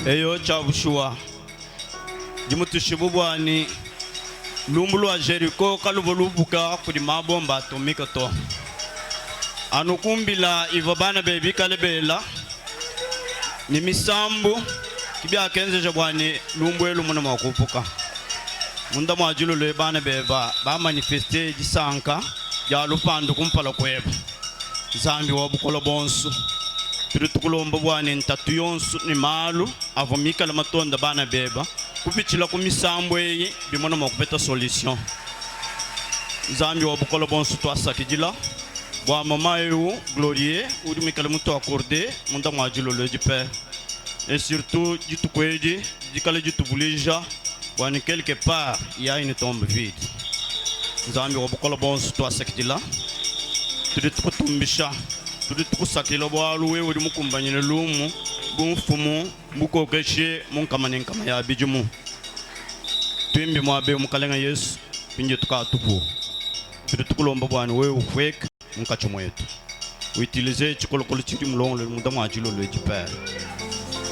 eyo chabushua jimutushibubwani lumbulu wa Jericho kalubulubuka kudi mabomba atomika to anukumbila ivo bana bebi kalebela ni misambu kibya kenze bwani lumbwelu muna makupuka munda mwajulo le bana beba ba manifeste jisanka ya lupandu kumpala kweba zambi wabukolo bonsu tukulomba bwani ntatu yonsu ni malu avomika la matonda bana beba kupichila kumisambu eye bimona makupeta solution zambi wabukolo bonsu twasakijila bwa mama eu glorie udumika la muto accordé munda mwajulo le jipe et surtout jitukweji jikale jitubulija bwani quelque part il y a une tombe vide zambi wabukolo bonsu twasakijila tutukutumbisha tutusakila bwalu wewe mukumbanyine lumu bumfumu mukokeshe munkamane nkama ya bijumu twimbi mwabe mukalenga Yesu pinje tukatupu tutukulomba bwana wewe ufweka munkachomo yetu utilize chikolokolo chiri mulongo muda mwajilo lwejipa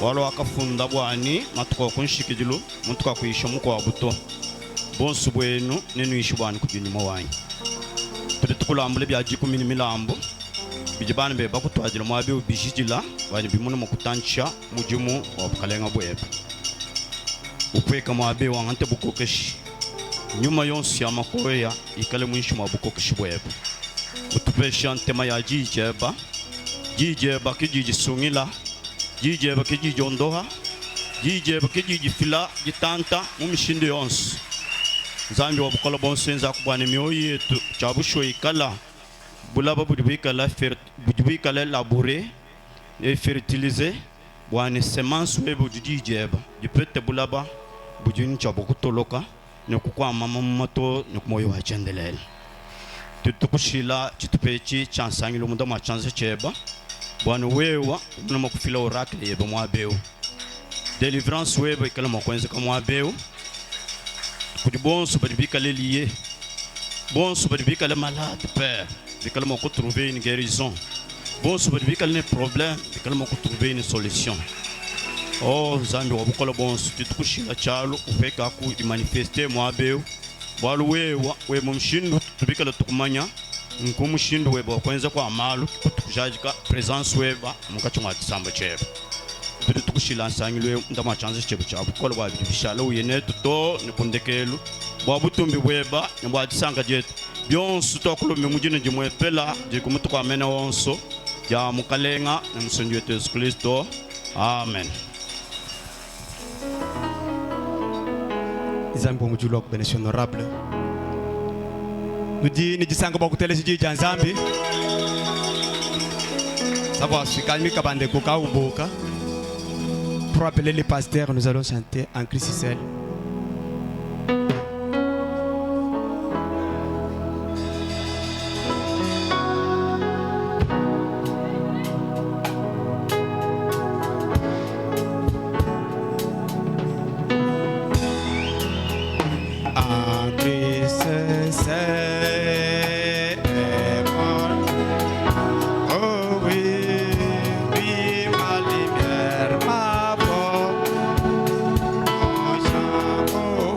walo akafunda bwani matuko kunshikijilo mutuka kuisha muko abuto bonsu bwenu nenu ishubani kujinyuma wanyi tutukulambule byajiku mini milambo bijibana be bakutwajila mwabe ubishijila bani bimuno makutancha mujumu wabukalenga bwebe upweka mwabe wangante bukokeshi nyuma yonsi ya makoya ikale mwishi mwabukokeshi bwebe utupesha ntema ya jijeba kijiji sungila jijeba kijiji ondoha jijeba kijiji fila jitanta mumishinde yonsi zambi wabukala bonsenza kubwane mioyo yetu chabusho ikala bulaba budibika la labourer et fertiliser bwane semence webo dijijeba dipete bulaba bujini chabokutoloka ne kukwa mama mato ne kumoyo wa chendelele tutukushila chitupechi chansangilo munda ma chanse cheba bwane wewa muna makufila oracle yebo mwabeu délivrance webo ikala makwenze kama mwabeu kudibonso budibika lié bon subadibika le malade père bikala moko trouver une guérison bon subadibika le problème bikala moko trouver une solution oh zambi wabukolo bon tutukushila chalo ufeka ku di manifester mwabeu bwalu we mumshindu tubikala tukumanya nkumushindu webo kwenza kwa amalu kutukujajika presence weba mukachuma tsamba chebe tutukushila nsangilwe ndama chance chebe chabukolo bwa bishala uyenetu to nikundekelu bwabutumbi bweba nibwatisanga jetu byonso twakulumya mujine jimwepela jikumutuka amena wonso ja mukalenga na msonji wetu Yesu Kristo amen. Zambi mujulu wa kubeneshi honorable nudi nijisanga bakuteleshi jija nzambi savoir sikalmika bande koka uboka. Pour appeler les pasteurs, nous allons chanter en Christ seul.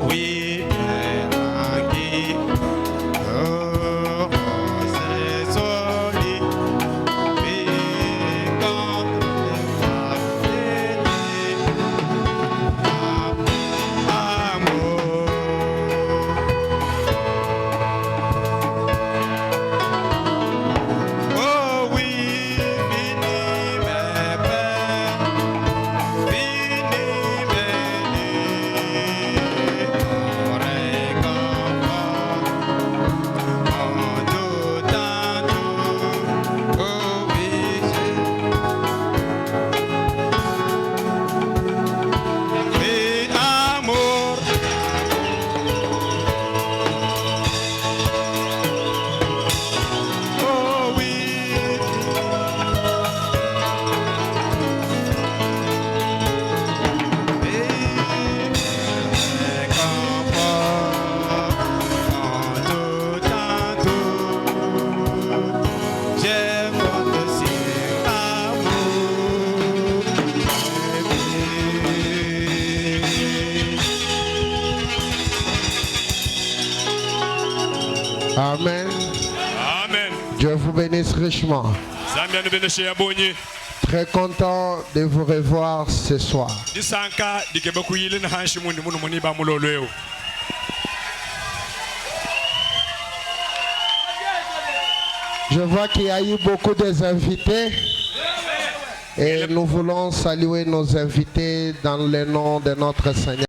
Oui. Amen. Amen. Dieu vous bénisse richement. Zambia ne beneshe yabonye. Très content de vous revoir ce soir. Disanka dikebe kuyile na hanshi mundi munu muni ba mulolweo. Je vois qu'il y a eu beaucoup d'invités et nous voulons saluer nos invités dans le nom de notre Seigneur.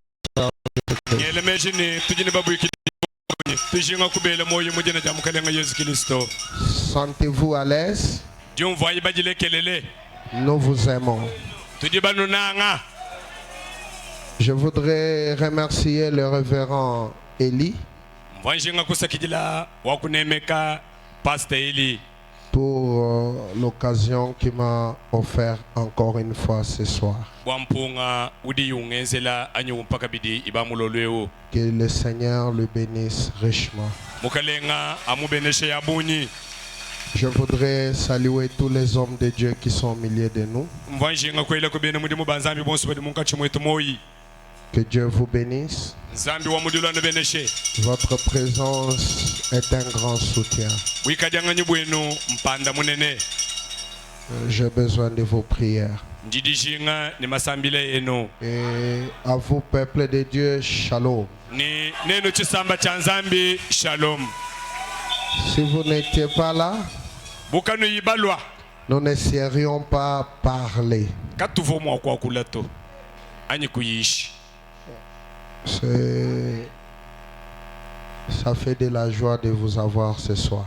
Sentez-vous à l'aise? Nous vous aimons. Je voudrais remercier le révérend Élie pour l'occasion qu'il m'a offert encore une fois ce soir. Que le Seigneur le bénisse richement. Je voudrais saluer tous les hommes de Dieu qui sont au milieu de nous. Que Dieu vous bénisse. Votre présence est un grand soutien. J'ai besoin de vos prières. Et à vous, peuple de Dieu, shalom. Si vous n'étiez pas là, nous ne serions pas parler. Ça fait de la joie de vous avoir ce soir.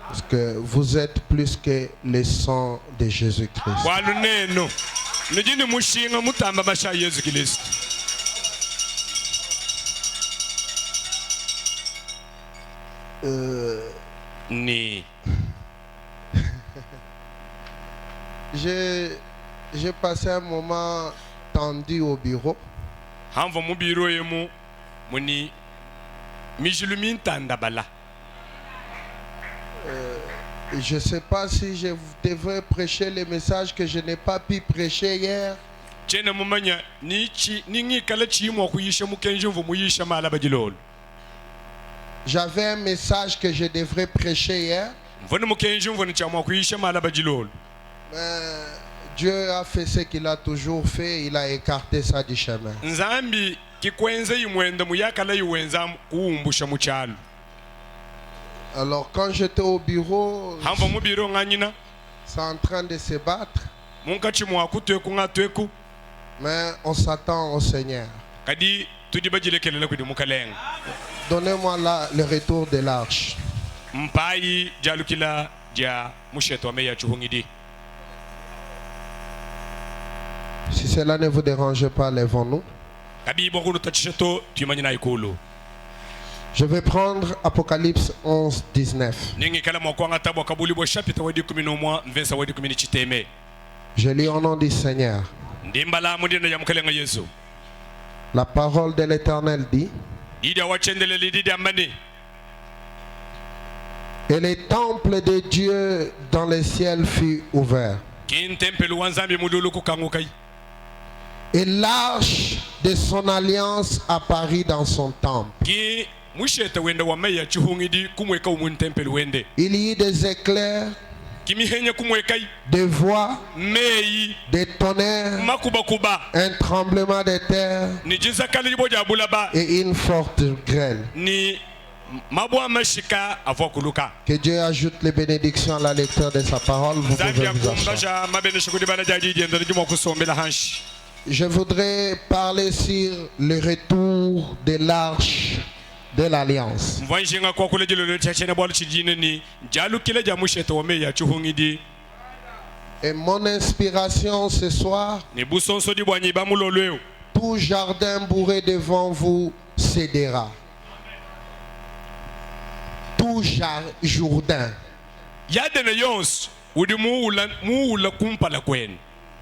Parce que vous êtes plus que le sang de Jésus-Christ. J'ai passé un moment tendu au bureau. Je ne sais pas si je devrais prêcher le message que je n'ai pas pu prêcher hier. J'avais un message que je devrais prêcher hier. Mais Dieu a fait ce qu'il a toujours fait. Il a écarté ça du chemin. Alors quand j'étais au bureau, c'est en train de se battre. Mais on s'attend au Seigneur. Donnez-moi le retour de l'arche. Si cela ne vous dérange pas, lèvons-nous. Je vais prendre Apocalypse 11, 19. Je lis au nom du Seigneur. La parole de l'Éternel dit: et le temple de Dieu dans le ciel fut ouvert. Et l'arche de son alliance apparut dans son temple. Il y eut des éclairs, des voix, des tonnerres, un tremblement de terre et une forte grêle. Que Dieu ajoute les bénédictions à la lecture de sa parole. Vous pouvez vous asseoir. Je voudrais parler sur le retour de l'arche de l'Alliance. Et mon inspiration ce soir: tout jardin bourré devant vous cédera. Tout jourdain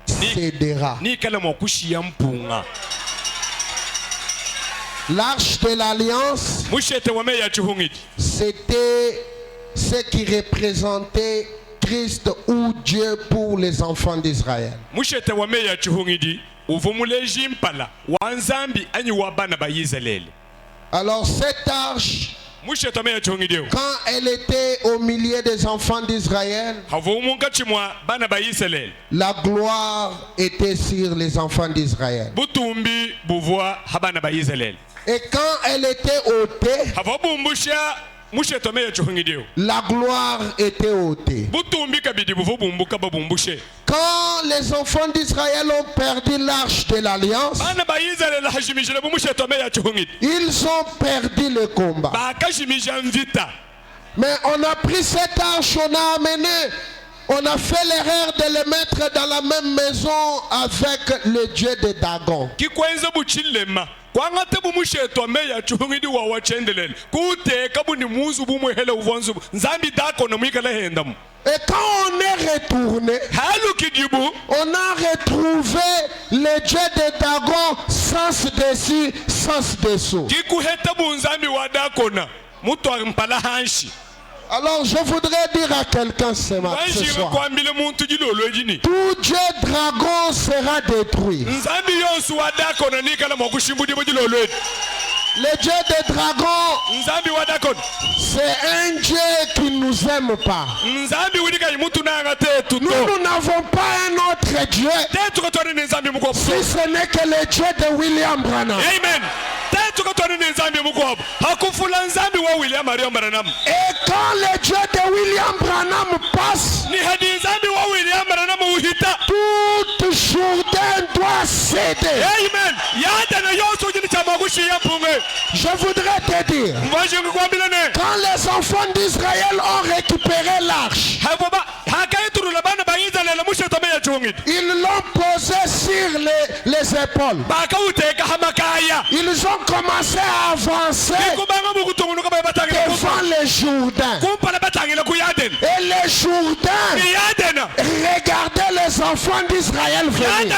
cédera. L'arche de l'Alliance, c'était ce qui représentait Christ ou Dieu pour les enfants d'Israël. Alors cette arche, mushetome chongidio quand elle était au milieu des enfants d'Israël, havomunga chimwa bana ba Israël la gloire était sur les enfants d'Israël. butumbi buvwa habana ba Israël Et quand elle était ôtée, havobumbusha mushetome chongidio la gloire était ôtée. butumbi kabidi buvu bumbuka babumbushe Quand les enfants d'Israël ont perdu l'arche de l'alliance, bana ba Israël hajimijile bumushetome chongid ils ont perdu le combat. ba kashimija mvita. Mais on a pris cette arche, on a amené, on a fait l'erreur de le mettre dans la même maison avec le dieu de Dagon. Kikwenza buchilema kwangate bumushetome chongidi wa wachendelele kuteka buni muzu bumwehele uvonzu nzambi dako na mwikala hendamu. Et quand on est retourné, on a retrouvé le dieu de Dagon sens dessus, sens dessous. Alors je voudrais dire à quelqu'un ce soir, tout dieu dragon sera détruit. Le dieu des dragons, c'est un dieu qui ne nous aime pas. Nous n'avons pas un autre dieu si ce n'est que le dieu de William Branham. Amen. Et quand le dieu de William Branham passe, tout Jourdain doit céder. Amen. Je voudrais te dire, quand les enfants d'Israël ont récupéré l'arche, ils l'ont posée sur les épaules. Ils ont commencé à avancer devant les Jourdains. Et les Jourdains regardaient les enfants d'Israël venir.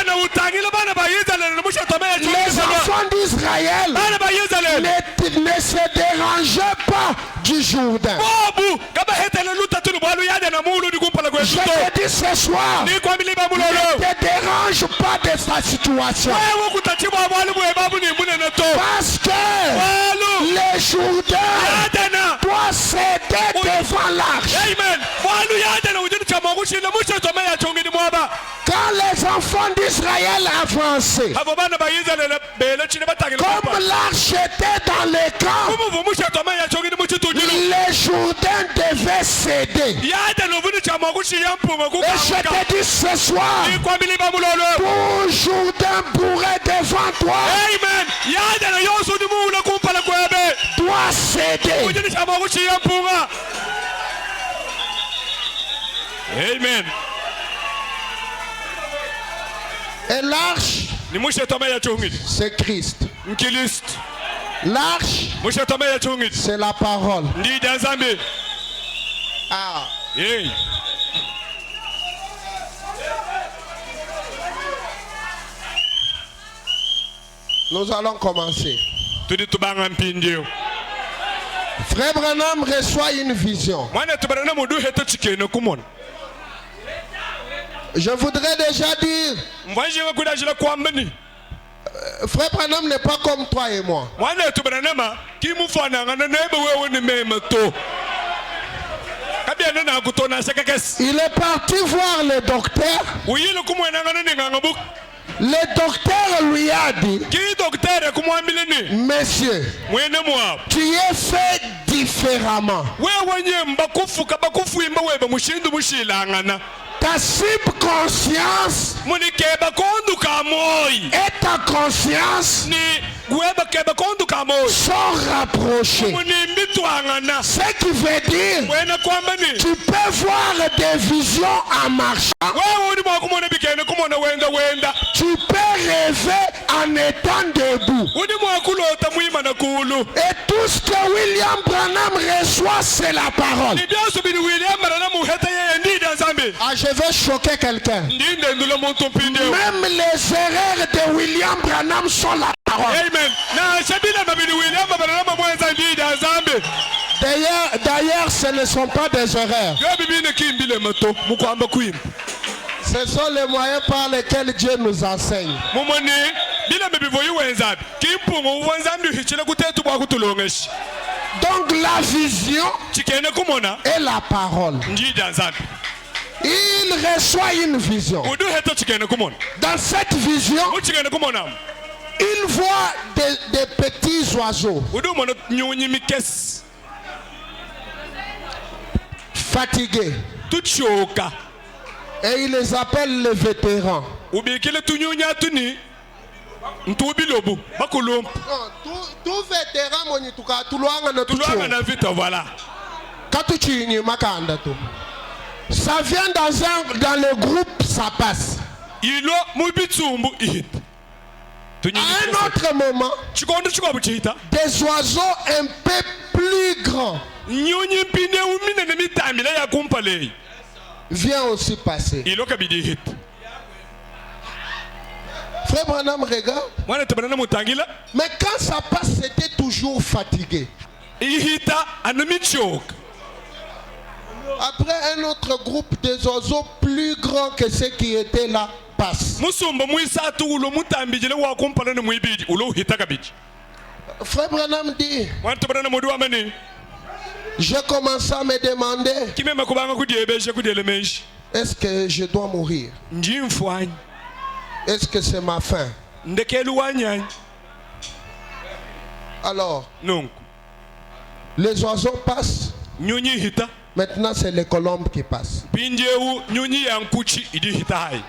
Les enfants d'Israël ne se dérangeaient pas du Jourdain. Je te dis ce soir, ne te dérange pas de sa situation. Parce que les Jourdains doivent céder devant l'arche. Quand les enfants d'Israël avançaient, comme l'arche était dans les camps, les Jourdains devaient céder. Et je te dis ce soir, tout Jourdain pourrait devant toi doit céder. Amen. Et l'arche, c'est Christ. L'arche, c'est la parole. Ah. Nous allons commencer. Frère Branham reçoit une vision. Je voudrais déjà dire, Frère Branham n'est pas comme toi et moi. Il est parti voir le docteur. Le docteur lui a dit, monsieur, tu es fait différemment. Ta subconscience et ta conscience sont rapprochés. Ce qui veut dire, tu peux voir des visions en marchant. Tu peux rêver en étant debout. Et tout ce que William Branham reçoit, c'est la parole. Ah, je vais choquer quelqu'un. Même les erreurs de William Branham sont la parole. D'ailleurs, ce ne sont pas des erreurs. Ce sont les moyens par lesquels Dieu nous enseigne. bila mebivoyi wenzabi kimpungo uvanzambi hichile kutetu bwa kutulongeshi Donc la vision chikene kumona et la parole. njida nzambi Il reçoit une vision. udu heto chikene kumona Dans cette vision, uchikene kumona il voit des petits oiseaux udu mona nyunyi mikesi fatigués. tuchoka Et il les appelle les vétérans. ubikile tunyunya tuni ntubilobu bakulumpa Tout vétéran, mon tuka, tout loin, on a tout tulwanga na vita voilà Ça vient dans le groupe, ça passe. ilo mubitsumbu ihita À un autre moment, chikondo chikobu chihita des oiseaux un peu plus grands nyunyi mpine umine ne mitambila ya kumpalei viennent aussi passer. ilo kabidi ihita Frère Branham regarde. mwana tabana mutangila Mais quand ça passe, c'était toujours fatigué. ihita anamichoka Après, un autre groupe des oiseaux plus grands que ceux qui étaient là passe. musumba muisatu ulo mutambijile wa kumpala ne muibidi ulo uhita kabidi Frère Branham dit, mwana tabana mudu amani j'ai commencé à me demander, kimema kubanga kudiebeshe kudielemeshi est-ce que je dois mourir? njimfwanyi Est-ce que c'est ma fin? ndekelu wanyanyi Alors, nungu les oiseaux passent. nyunyi ihita Maintenant, c'est les colombes qui passent. pinjewu nyunyi yankuchi idi hita hai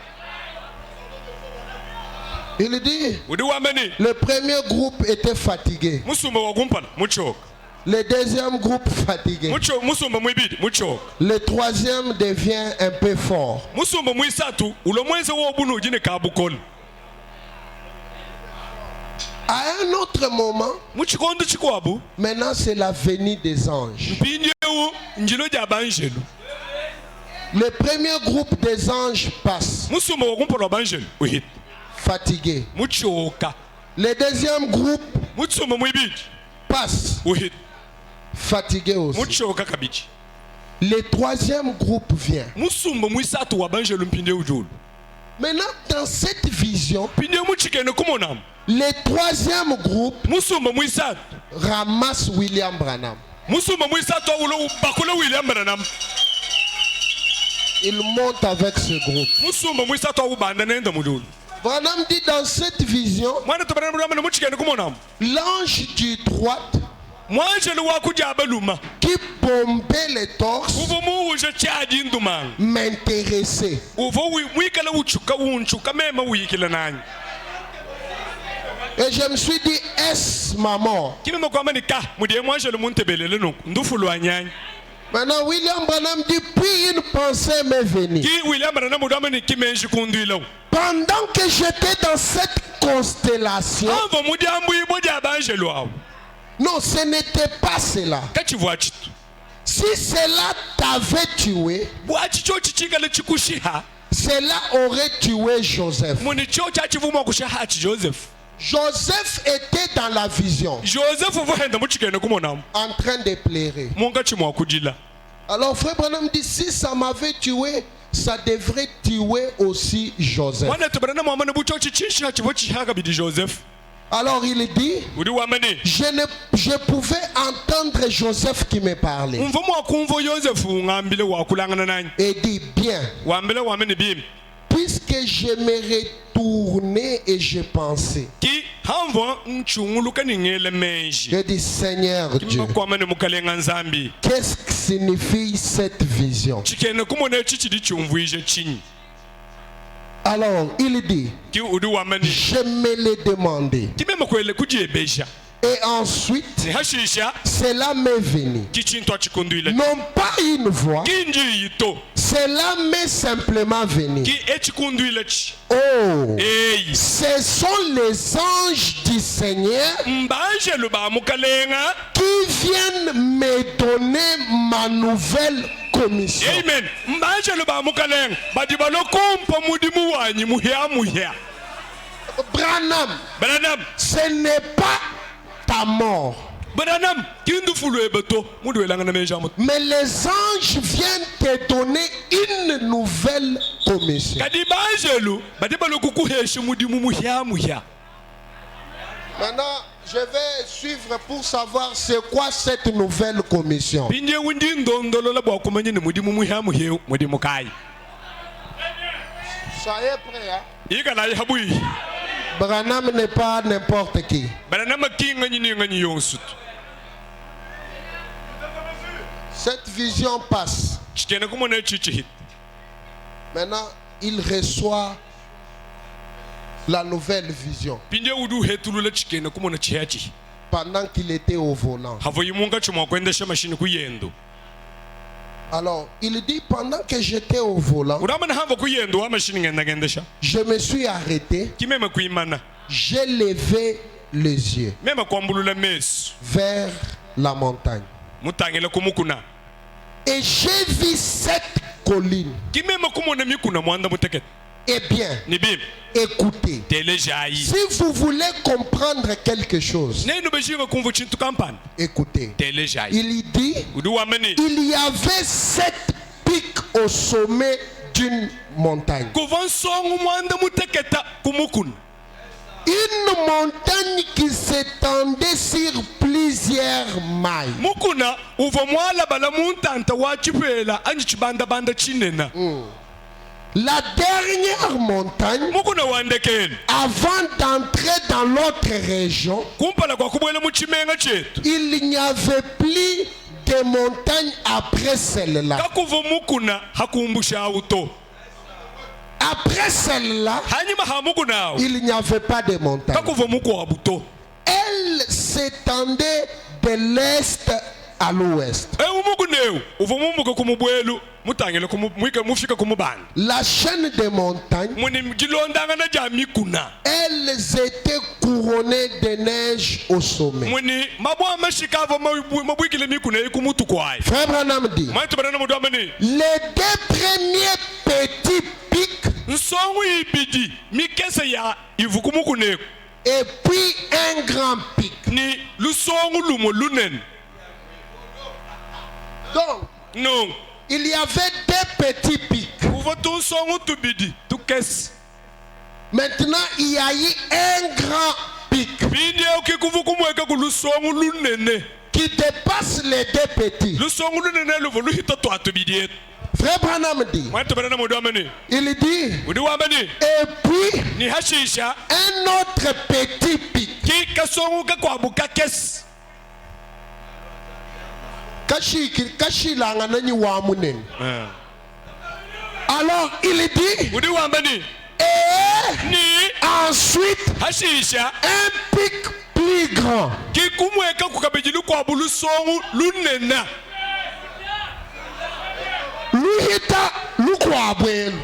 Il dit, udu wamani le premier groupe était fatigué. musumba wa kumpala muchoka Le deuxième groupe fatigué. musumba muibidi muchoka Le troisième devient un peu fort. musumba muisatu ulo mwenze wo bunu ujine kabukol À un autre moment, muchikondo chikwabu maintenant c'est la venue des anges. pinjewu njilo ja banjelu Le premier groupe des anges passe, musumba wa kumpala wa banjelu uhita fatigué. muchoka Le deuxième groupe musumba muibidi passe, uhita fatigué aussi. muchoka kabiji Le troisième groupe vient. musumba muisatu wa banjelu mpinde ujulu Maintenant, dans cette vision, pinde muchikene kumonam le troisième groupe musumba muisatu ramasse William Branham. musumba muisatu ulo bakula William Branham Il monte avec ce groupe. musumba muisatu ubanda nenda mudulu Branham dit dans cette vision, mwana tabana mudulu muchikene kumonam l'ange du droite mwanjelu wa kujaba luma qui bombait les torses uvo muuje chaji ndumanga m'intéressait. uvo wikala uchuka unchuka mema wikila nani Et je me suis dit, est-ce ma mort? kimema kwamba ni ka mudie mwanjelu muntebelele no ndufulu anyanya Maintenant, William Branham dit, puis une pensée m'est venue. ki William Branham mudama ni kimenji kunduilo Pendant que j'étais dans cette constellation, avo mudiambu ibo ja banjelu awo non, ce n'était pas cela. kachivwa chitu Si cela t'avait tué, bwachi cho chichingale chikushiha cela aurait tué Joseph. muni cho chachivuma kushaha chi Joseph Joseph était dans la vision, Joseph vohenda muchikene kumonam en train de pleurer. munga chimwa kujila Alors frère Branham dit, si ça m'avait tué, ça devrait tuer aussi Joseph. mwana tabana mwamana bucho chichisha chivo chihaga bidi Joseph Alors il dit, udi wamani je pouvais entendre Joseph qui me parlait. umvumo akumvo Joseph ngambile wakulangana nani Et dit, bien, wambile wamani bim puisque je me retournais et je pensais. ki hamvo nchungulu kaningele menji Je dis, Seigneur Dieu, kimakwamane mukalenga nzambi qu'est-ce que signifie cette vision? chikene kumone chichidi chumvuije chinyi Alors il dit, ki udi wamani je me l'ai demandé. kimema kwele kujiebesha Et ensuite, nihashisha cela m'est venu. chichinto chikunduile Non pas une voix, kinji yito cela m'est simplement venu. ki echikunduile chi Oh, eyi ce sont les anges du Seigneur mbanjelu ba mukalenga qui viennent me donner ma nouvelle commission. amen mbanjelu ba mukalenga badi balokumpa mudimu wanyi muhya Branham Ce n'est pas ta mort. Branham kindu fulu ebeto mudu elanga na menja mut Mais les anges viennent te donner une nouvelle commission. kadi banjelu badi balokuku heshi mudimu muhya Maintenant, je vais suivre pour savoir c'est quoi cette nouvelle commission. Pindie wundi ndondolo la bwa kumanye ne mudi mumu mudi mukai. Soyez prêts, hein? Ika na habui. Branham n'est pas n'importe qui. Branham ki ngani yonsut. Cette vision passe. Chikena kumone chichi. Maintenant, il reçoit la nouvelle vision Pindie wudu hetulu la chikena kumone chihachi. pendant qu'il était au volant. Havoyi munga chuma kwendesha mashini kuyendo. Alors, il dit pendant que j'étais au volant, Uramana havo kuyendo wa mashini ngendesha. je me suis arrêté, Kimema kuimana. j'ai levé les yeux Mema kwambulula mesu. vers la montagne. Mutangela kumukuna. Et j'ai vu cette colline. Kimema kumone mikuna mwanda muteket. Eh bien, Nibim. écoutez, Telejayi. si vous voulez comprendre quelque chose, Nenu bejinga kumvu chintu kampani. écoutez. Telejayi. Il dit, Udu wamani. il y avait 7 pics au sommet d'une montagne. Kuvansongu mwanda muteketa kumukuna. Une montagne qui s'étendait sur plusieurs miles. Mukuna uva mwala bala muntanta wa chipela anji chibanda banda chinena. La dernière montagne, Mukuna wandekeni. avant d'entrer dans l'autre région, Kumpala kwa kubwela muchimenga chetu. il n'y avait plus de montagnes après celle-là. Kakuva mukuna hakumbusha auto. Après celle-là, Hanyuma hamukuna. il n'y avait pas de montagnes. Kakuva muku abuto. Elle s'étendait de l'est à l'ouest. Umukuneu uva mumuka kumubwelu mutangela kumufika mufika kumubanda. La chaîne des montagnes, Muni mjilondanga na jamikuna. elles étaient couronnées de neige au sommet. Muni mabwa mashikava mabwikile mikuna ikumutu kwai. Frère Branham dit, Maitu banana mudamani. les 2 premiers petits pics Nsongu ibidi mikese ya ivukumukuneko. et puis un grand pic. Ni lusongu lumo lunen. Donc, Non. il y avait 2 petits pics. Uva tu nsongu tubidi tukes. Maintenant, il y a eu un grand pic Bindi ukikuvukumweka ku lusongu lunene. qui dépasse les 2 petits. Lusongu lunene luvo luhita twatu bidi. Frère Branham dit, Maitu banana mudamani. il dit, Udi wamani. et puis Ni hashisha. un autre petit pic. Ki kasongu kakwabuka kes. Kashilanga nani wa munene. Alors il dit, Udi wamani. et Ni ensuite hashisha. un pic plus grand. Ki kumweka kukabijili kwa bulusongu lunena. Luhita lukwabwelu.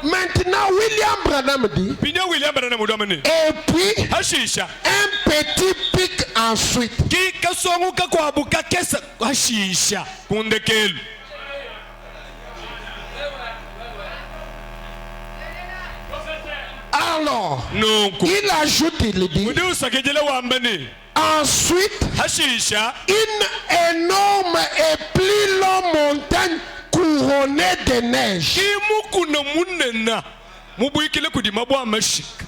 Maintenant William Branham dit, Bindi William banana mudamani. et puis Hashisha. un petit pic ensuite. Ki kasongu kakwabuka kesa hashisha. Kundekelu. Alors, Nunku. il ajoute, il dit, Udi usakejele wambani. ensuite Hashisha. une énorme et plus longue montagne couronnée de neige. Kimukuna munena. Mubwikile kudi mabwa mashika.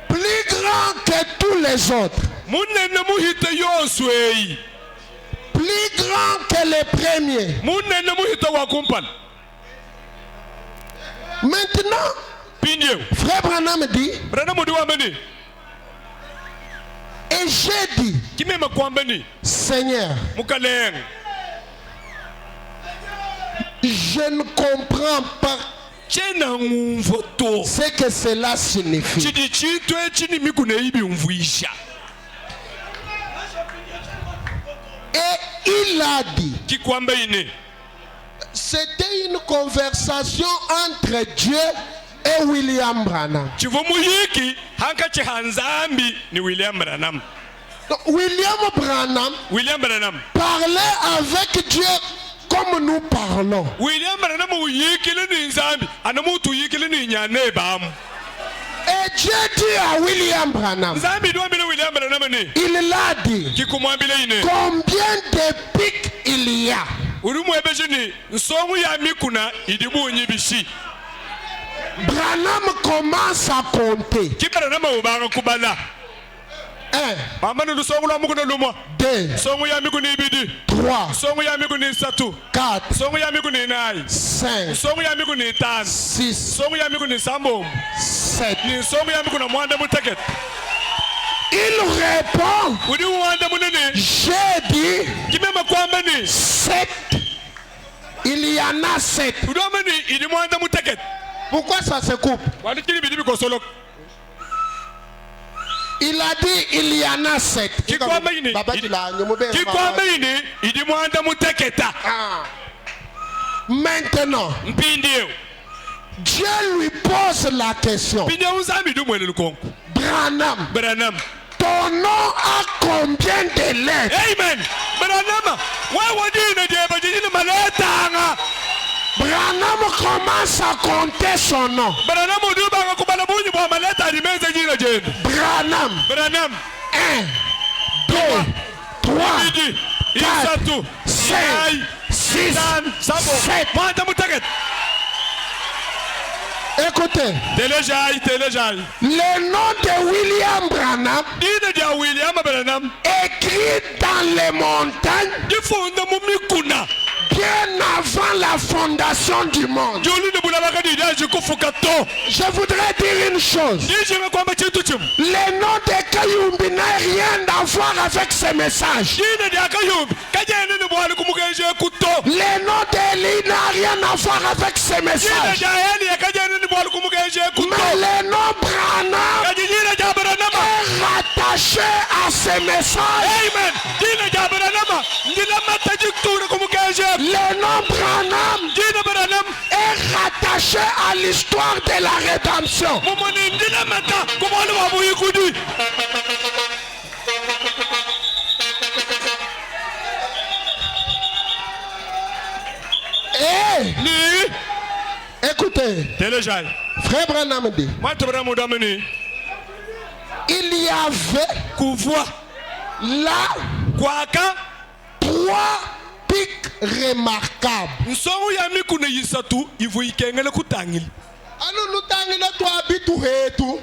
Plus grand que tous les autres. Munena muhita yoswei. Plus grand que les premiers. Munena muhita wakumpala. Maintenant, Pindio. Frère Branham dit, Brana mudi wambani. et j'ai dit, Kimema kwambani. Seigneur, Mukaleng. je ne comprends pas Chena mvoto. ce que cela signifie. Chidi chitwe chini mikune ibi mvuisha. Et il a dit, Kikwamba ine. c'était une conversation entre Dieu et William Branham. Chivomu hiki hanka chihanzambi ni William Branham. Donc, William Branham William Branham. parlait avec Dieu comme nous parlons. William Branham uyikile ni nzambi. Anamutu uyikile ni nyane bamu. Et Dieu dit à William Branham, Nzambi duambile William Branham ni. il l'a dit, Kikumwambile ine. combien de pics il y a. urumu ebejini nsongu ya mikuna idibu nyibishi Branham commence à compter. kibara na mawubanga kubala 1, amanu lusongu lwa mukuna lumwa 2, songu ya mikuna ibidi 3, songu ya mikuna isatu 4, songu ya mikuna inayi 5, songu ya mikuna itanu 6, songu ya mikuna isambombo 7. ni songu ya mikuna mwanda mutekete Il répond, udi mwanda munene j'ai dit kimema kwamba ni 7. Il y en a 7. udi amani idi mwanda mutekete Pourquoi ça se coupe? wandikili bidi bikosolo Il a dit il y en a 7. kikwamba ini kikwamba ini idi mwanda muteketa Ah. Maintenant, mpindi yo Dieu lui pose la question. mpindi uzambi du mwele lukonku Branham, Branham ton nom a combien de lettres? amen Branham wewe dine jeba jini maletanga Branham commence à compter son nom. Branham udubanga kubala bunyi bwa maleta alimeze jina jenu Branham, Branham 1, 2, 3, bidi 4, isatu 5, 6, sabo 7. mwanda muteketa Écoutez, telejai le nom de William Branham dine dia William Branham écrit dans les montagnes difunda mumikuna bien avant la fondation du monde. juli ni bulabaka dida jikufuka to Je voudrais dire une chose. dijinga kwamba chintu chimu Le nom de Kayumbi n'a rien à voir avec ce message. dine dia kayumbi kajene ni bwali kumugenje kuto Le nom d'Eli n'a rien à voir avec ce dine message. dia eli kajene ni bwali kumugenje kuto Mais le nom Branham kajine dia Branham est rattaché à ce message. amen dine dia Branham ndila mataji kutura kumugenje Le nom Branham dine Branham est rattaché à l'histoire de la rédemption. mumoni ndila mata kumwali wa buyikudi Et ni écoutez, telejai frère Branham dit, mwante Branham udamini il y avait kuvua là kwaka 3 pics remarquables. nsongu ya mikuna yisatu ivu ikengele kutangili Anu lutangile twabitu hetu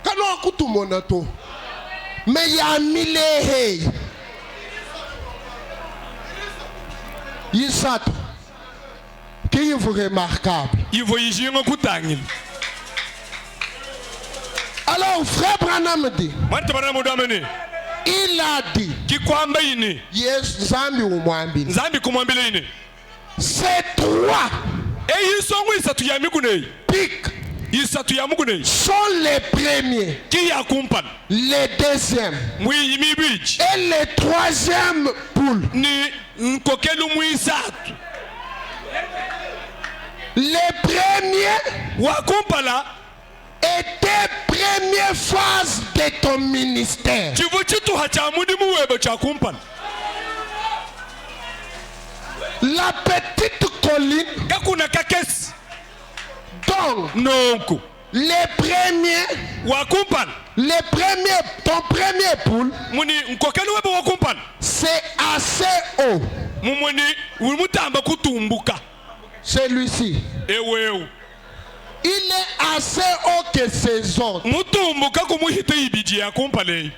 kano akutumona to me ya milehe yisatu kiyivu remarquable. ivu yishinga kutangili Alors frère Branham dit, mwante Branham udamini il a dit, kikwamba ini yes zambi umwambili, nzambi kumwambile ini ces 3 eyi nsongu isatu ya mikuna eyi pics isatu ya mukuna eyi sont les premiers, ki ya kumpana les deuxièmes mwiyimi biji et les troisièmes poules. ni nkokelu mwisatu Les premiers wakumpala étaient première phase de ton ministère. chivu chituha cha mudimu webe cha kumpana La petite colline, kakuna kakesi donc nonku les premiers, ton premier poule, muni nkokelu webe wakumpana c'est assez haut. mumuni umutamba kutumbuka Celui-ci, ewewu il est assez haut que ses autres. mutumbuka kumuhite ibiji ya kumpana eyi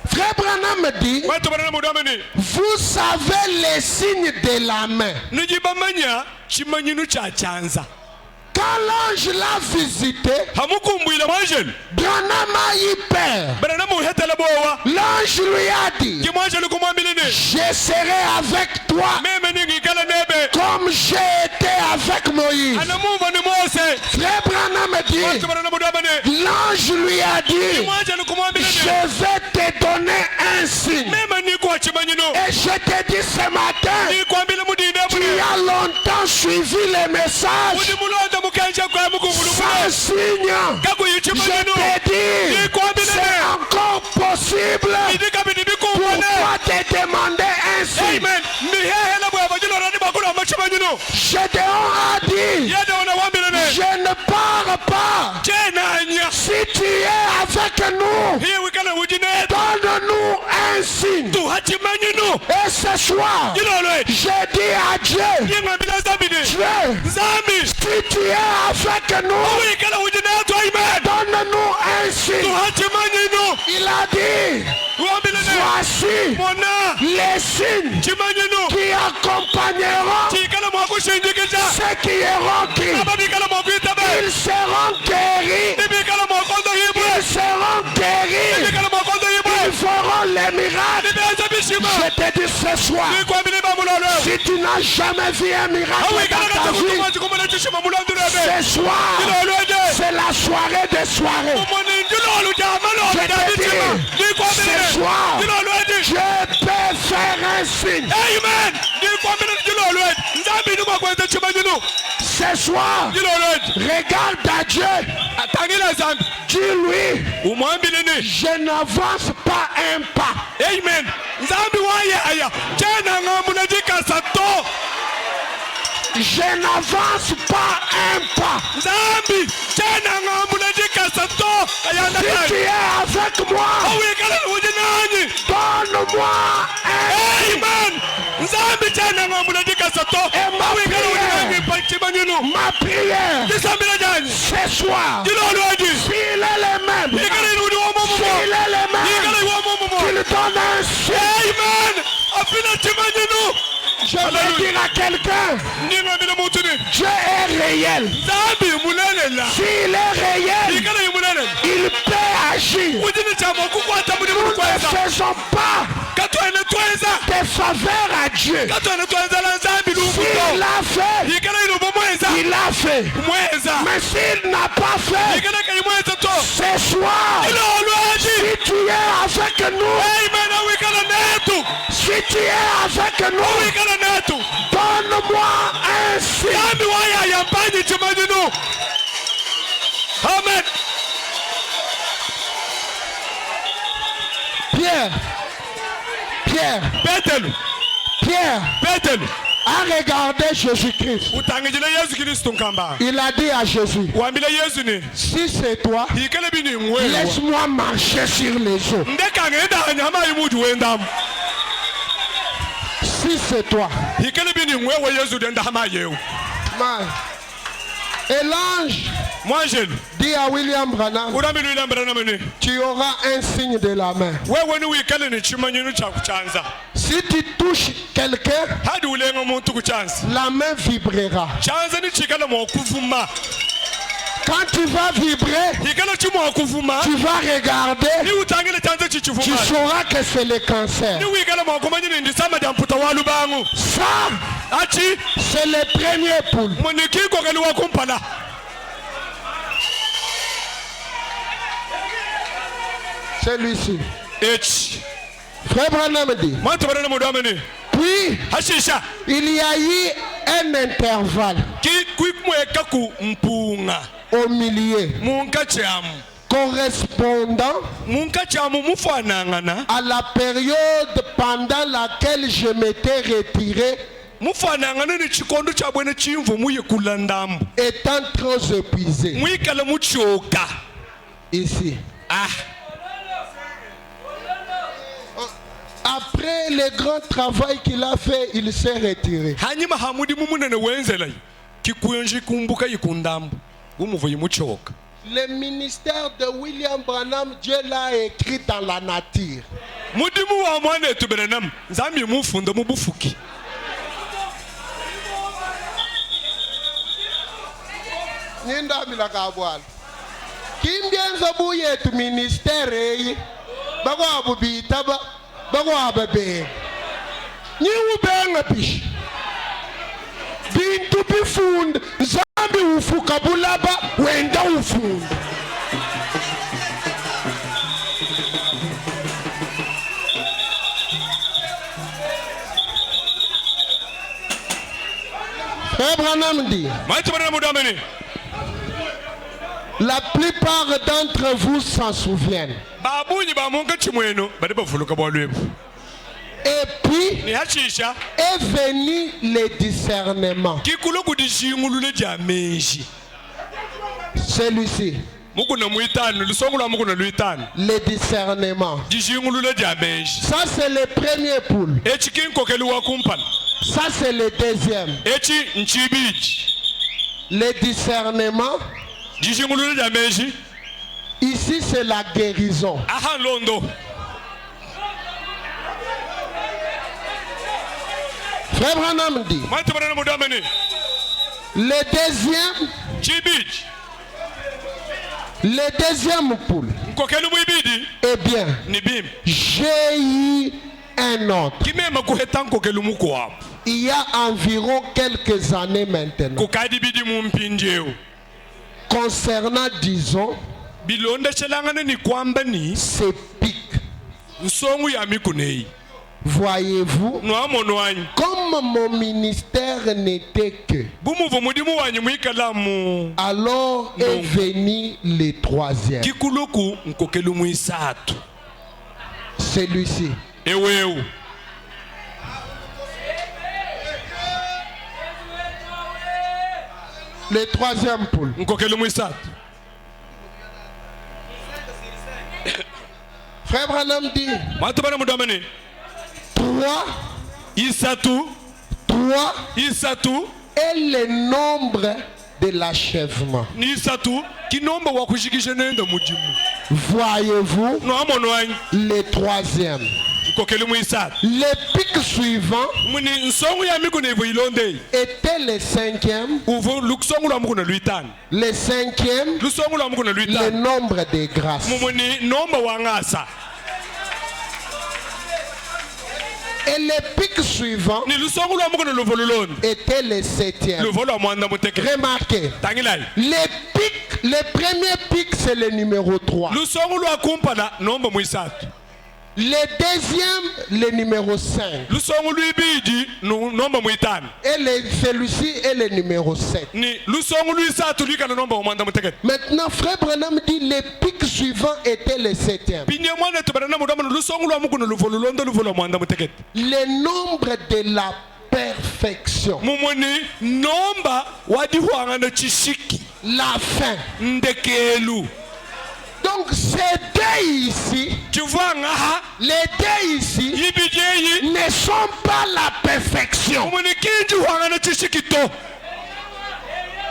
Frère Branham dit, mwante Branham udamini vous savez les signes de la main. nijibamanya chimanyinu cha chanza Quand l'ange l'a visité, hamukumbwile mwanjelu Branham a eu peur. Branham uhetele bowa L'ange lui a dit, kimwanjelu kumwambile ni je serai avec toi meme ningikala nebe comme j'ai été avec Moïse. anamuva ni Mose Frère Branham mwante dit, Branham udamini l'ange lui a dit, kimwanjelu kumwambile ni je vais te donner un signe. meme nikuwa chimanyinu Et je te dis ce matin, nikwambile mudinde tu mune as longtemps suivi les messages mudi mulonda mukenje kwa mukungulu sans signe. kakuyi Je chimanyinu te dis, c'est encore possible. idikabidi bikumbane Pourquoi te demander un signe? amen mihehela bwaba jilorani bakula machimanyinu Gédéon a dit, yede ona wambile ne je ne pars pas chenanya si tu es avec nous. hiye wikala Donne-nous un signe. Et ce soir, j'ai dit à Dieu, Dieu, si tu es avec nous, donne-nous un signe. Il a dit, voici les signes qui accompagneront ceux qui iront qui. Ils seront guéris. Ils seront guéris. Ils feront les miracles. Je te dis ce soir, si tu n'as jamais vu un miracle dans ta vie, ce soir, c'est la soirée des soirées. Je te dis, ce soir, je peux faire un signe. Amen. Ce soir, regarde à Dieu. Dis-lui, je n'avance pas un pas. Amen. Je n'avance pas un pas. Si tu es avec moi, donne-moi un Amen. ma prière ce soir, s'il est le même, qu'il donne un signe. Je vais dire à quelqu'un, Dieu est réel. S'il est réel, il peut agir. Nous ne faisons pas des faveurs à Dieu. S'il l'a fait, il l'a fait. Mais s'il n'a pas fait, ce soir, si tu es avec nous, si tu es avec nous, donne-moi un signe. Amen. Pierre a regardé Jésus-Christ. Il a dit à Jésus, si c'est toi, laisse-moi marcher sur les eaux. Si c'est toi. Et l'ange dit à William Branham, tu auras un signe de la main. Si tu touches quelqu'un, la main vibrera. Quand tu vas vibrer, tu vas regarder, tu sauras que c'est le cancer. Ça, c'est le premier poule. Celui-ci. Frère Branham dit. Puis, il y a eu un intervalle au milieu correspondant à la période pendant laquelle je m'étais retiré étant trop épuisé. Ici. Après le grand travail qu'il a fait, il s'est retiré. Le ministère de William Branham, Dieu l'a écrit dans la nature. Kimbienza buyetu ministère bagwa bubita bagwa babe ni ubenga pish bintu bifunda zambi ufuka bulaba wenda ufunda. Abraham dit, la plupart d'entre vous s'en souviennent. Et puis est venu le discernement. Celui-ci. Le discernement. Ça, c'est le premier poule. Ça, c'est le deuxième. Le discernement. Ici, c'est la guérison. Frère Branham dit, le deuxième poule, eh bien, j'ai eu un autre. Il y a environ quelques années maintenant. Concernant, disons, ces pics. Voyez-vous, comme mon ministère n'était que, alors est venu le troisième. Celui-ci. Le troisième poule. Frère Branham dit, 3 est le nombre de l'achèvement. Voyez-vous, le troisième. Le pic suivant était le cinquième. Le cinquième, le nombre de grâces. Et le pic suivant était le septième. Remarquez, le premier pic, c'est le numéro 3. Le deuxième, le numéro 5. Et celui-ci est le numéro 7. Maintenant, Frère Branham dit le pic suivant était le septième. Le nombre de la perfection. La fin. Donc ces deux ici, tu vois, les deux ici ne sont pas la perfection.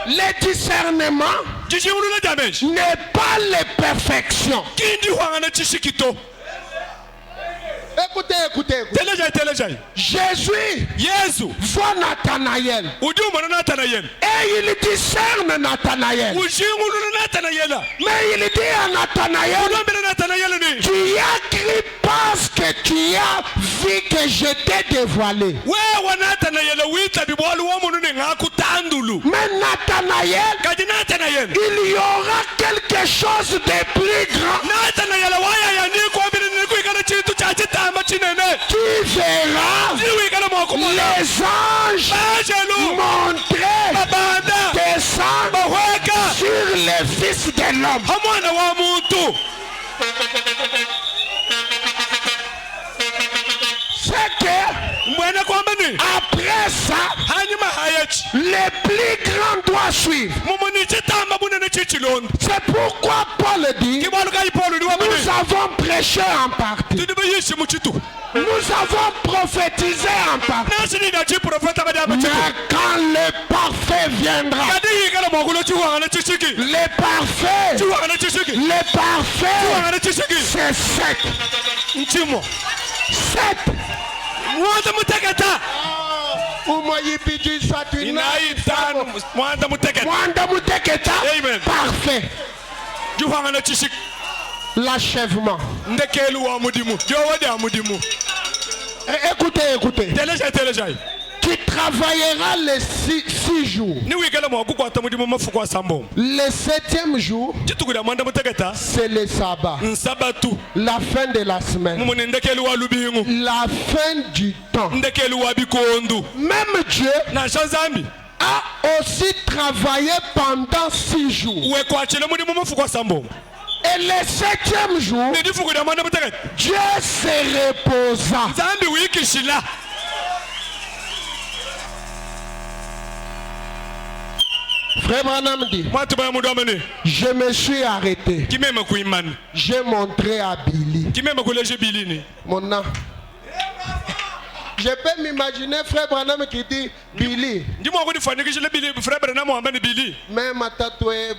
Le discernement n'est pas la perfection. Écoutez. Jésus voit Nathanaël. Et il discerne Nathanaël. Mais il dit à Nathanaël, tu as cru parce que tu as vu que je t'ai dévoilé. Mais Nathanaël, il y aura quelque chose de plus grand. Tu verras les anges montrer, descendre sur le Fils de l'homme. C'est que après ça, le plus grand doit suivre. C'est pourquoi Paul dit, nous avons prêché en partie. Nous avons prophétisé en partie. Mais quand le parfait viendra, le parfait, c'est 7. 7. Parfait. L'achèvement. Écoutez. Tu travailleras les 6 jours. Le 7e jour, c'est le sabbat. La fin de la semaine. La fin du temps. Même Dieu a aussi travaillé pendant 6 jours. Et le 7e jour, Dieu se reposa. Frère Branham dit, je me suis arrêté. J'ai montré à Billy. Mon nom. Je peux m'imaginer frère Branham qui dit Billy. Même à tatouer,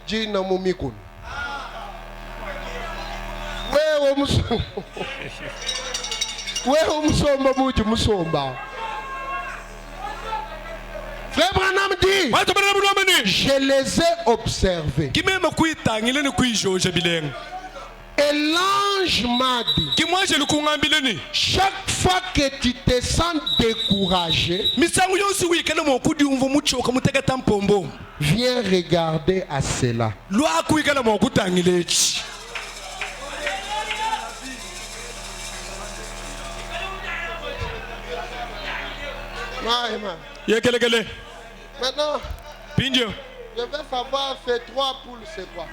Gina Mumikun. Frère Branham dit, je les ai observés. Et l'ange m'a dit, chaque fois que tu te sens découragé, viens regarder à cela. Maintenant, je vais savoir ces 3 poules, c'est quoi?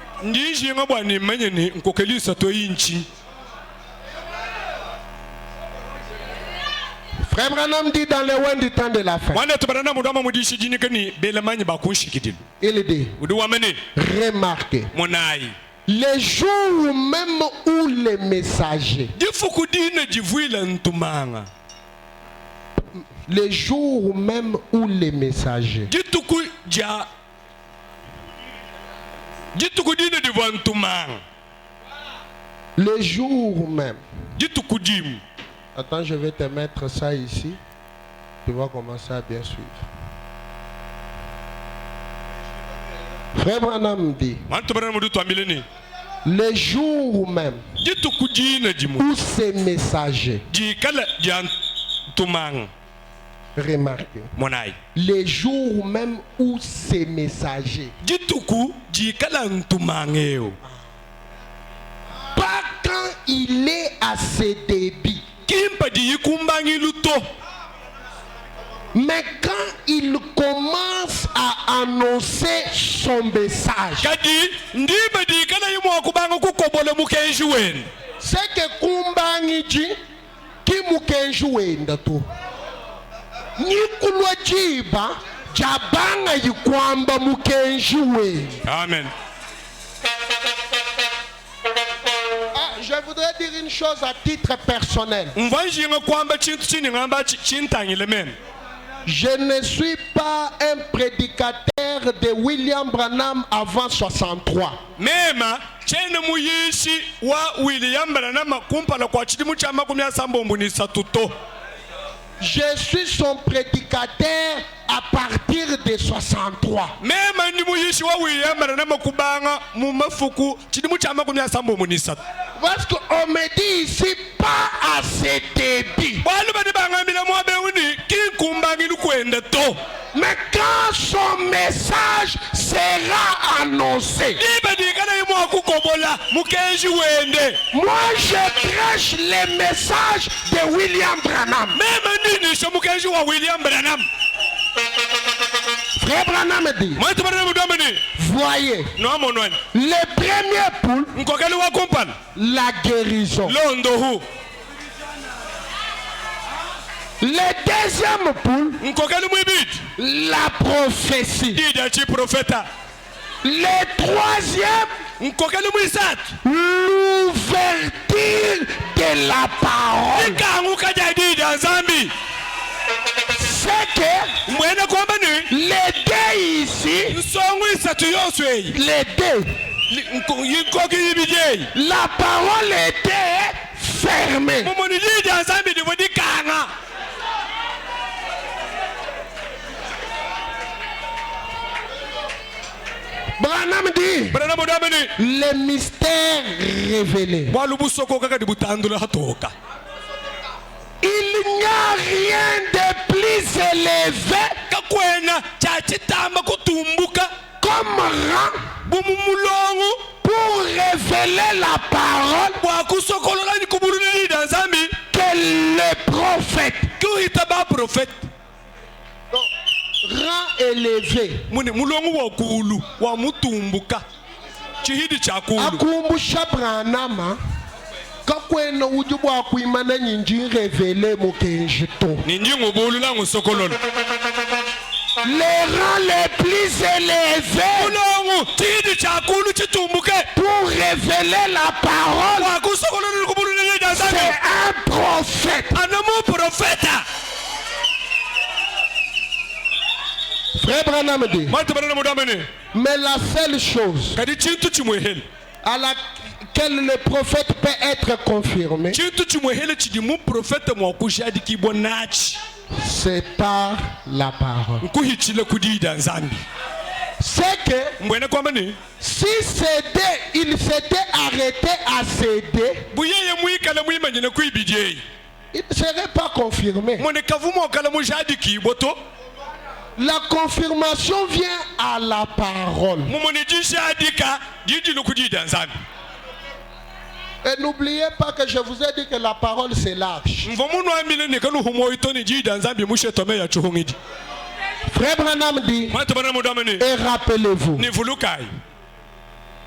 Frère Branham dit dans le loin du temps de la fin. Il dit, remarquez, les jours même où les messagers, les jours même où les messagers, les jours même. Attends, je vais te mettre ça ici. Tu vas commencer à bien suivre. Frère Branham dit, les jours même où ces messagers, remarquez, les jours même où ces messagers, pas quand il est à ses débits, mais quand il commence à annoncer son message, c'est que Kumbangi dit qui mukenjuenda tu ni kulwajiba jabanga yikwamba mukenjuwe. Amen. Je voudrais dire une chose à titre personnel. Je ne suis pas un prédicateur de William Branham avant 63. Je suis son prédicateur à partir de 63. Parce qu'on me dit ici pas à ses débits. Mais quand son message sera annoncé, moi je prêche les messages de William Branham. Frère Branham dit, voyez, les premières poules, la guérison. Les deuxièmes poules, la prophétie. Les troisièmes, l'ouverture de la parole. C'est que les deux ici, les deux, la parole était fermée. Branham dit, les mystères révélés. Il n'y a rien de plus élevé comme rang pour révéler la parole que le prophète. Donc, rang élevé. Akumbusha Branham kakwena ujubwa kuimana nyinji révélé mukenjito. les rangs les plus élevés kulongu chidi chakulu chitumbuke pour révéler la parole. wakusokololele kubululele C'est nzambi un prophète. anamu profeta Frère Branham dit, matabanana mudamene mais la seule chose kadi chintu chimwehele à laquelle le prophète peut être confirmé, chintu chimwehele chidi mu profeta mwakushadi kibonachi c'est par la parole. nkuhichile kudida nzambi C'est que mbwene kwamani si cédait, il s'était arrêté à céder, buyeye mwikala mwimanyine kuibidiyei il ne serait pas confirmé. mwene kavumo kala mujadi kiboto La confirmation vient à la parole. mumoni jishadika jijile kudida nzambi Et n'oubliez pas que je vous ai dit que la parole c'est large. mvomuno amile nikanu humo itoni jida nzambi mushetome ya chuhungidi Frère Branham dit, matabanana mudamene et rappelez-vous, ni vulukai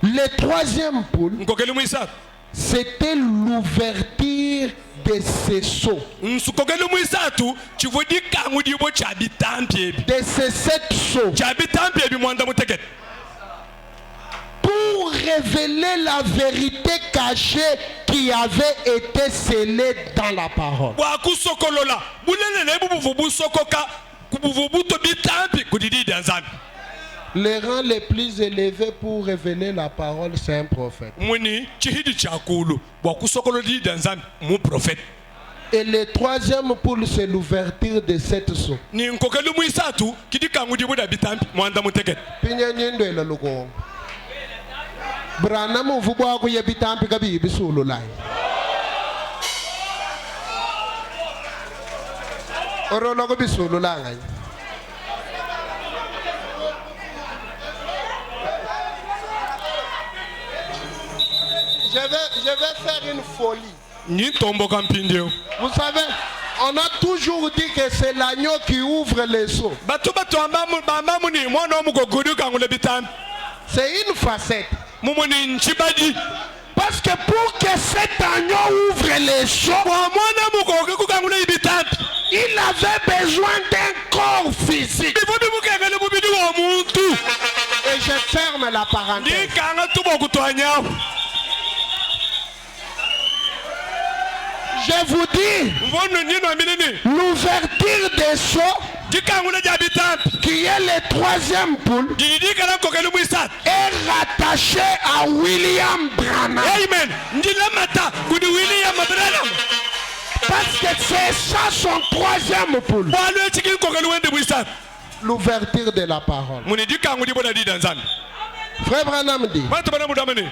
le troisième poule, nkokele mwisa c'était l'ouverture de ces seaux, nsukokele mwisatu chivudi kangu dibo chabitampi ebi de ces 7 seaux, chabitampi ebi mwanda mutekete pour révéler la vérité cachée qui avait été scellée dans la parole. bwakusokolola bulelele bubuvu busokoka kubuvu to bitampi kudidida nzambi Les rangs les plus élevés pour révéler la parole, c'est un prophète. muni chihidi chakulu bwakusokolola didida nzambi mu profeta Et le troisième poule, c'est l'ouverture de 7 seaux. ni nkokele mwisatu kidi kangu dibo da bitampi mwanda mutekete Pinya nyindo ila lugo. Branham vubo ku yebitampi kabi bisulu lai. Oro logo bisulu lai. Je vais faire une folie. ni tomboka mpindio Vous savez, on a toujours dit que c'est l'agneau qui ouvre les seaux. batu bambamu ni mwana omugogudu kangu le bitampi C'est une facette. mumuni nchibadi Parce que pour que cet agneau ouvre les seaux, kwa mwana mugogudu kangu le bitampi il avait besoin d'un corps physique. bivubi mukengele mubidi wa muntu Et je ferme la parenthèse. ni kanga tubo kutwanyawo Je vous dis, mvono nino amilini l'ouverture des seaux, jikangula ja bitampi qui est le troisième poule, didikala kokele mwisatu est rattaché à William Branham. amen ndilamata kudi William Branham Parce que c'est ça son troisième poule. walo echiki kokele wende mwisatu L'ouverture de la parole. muni jikangu diboda dida nzambi Frère Branham dit, batu bana mudamene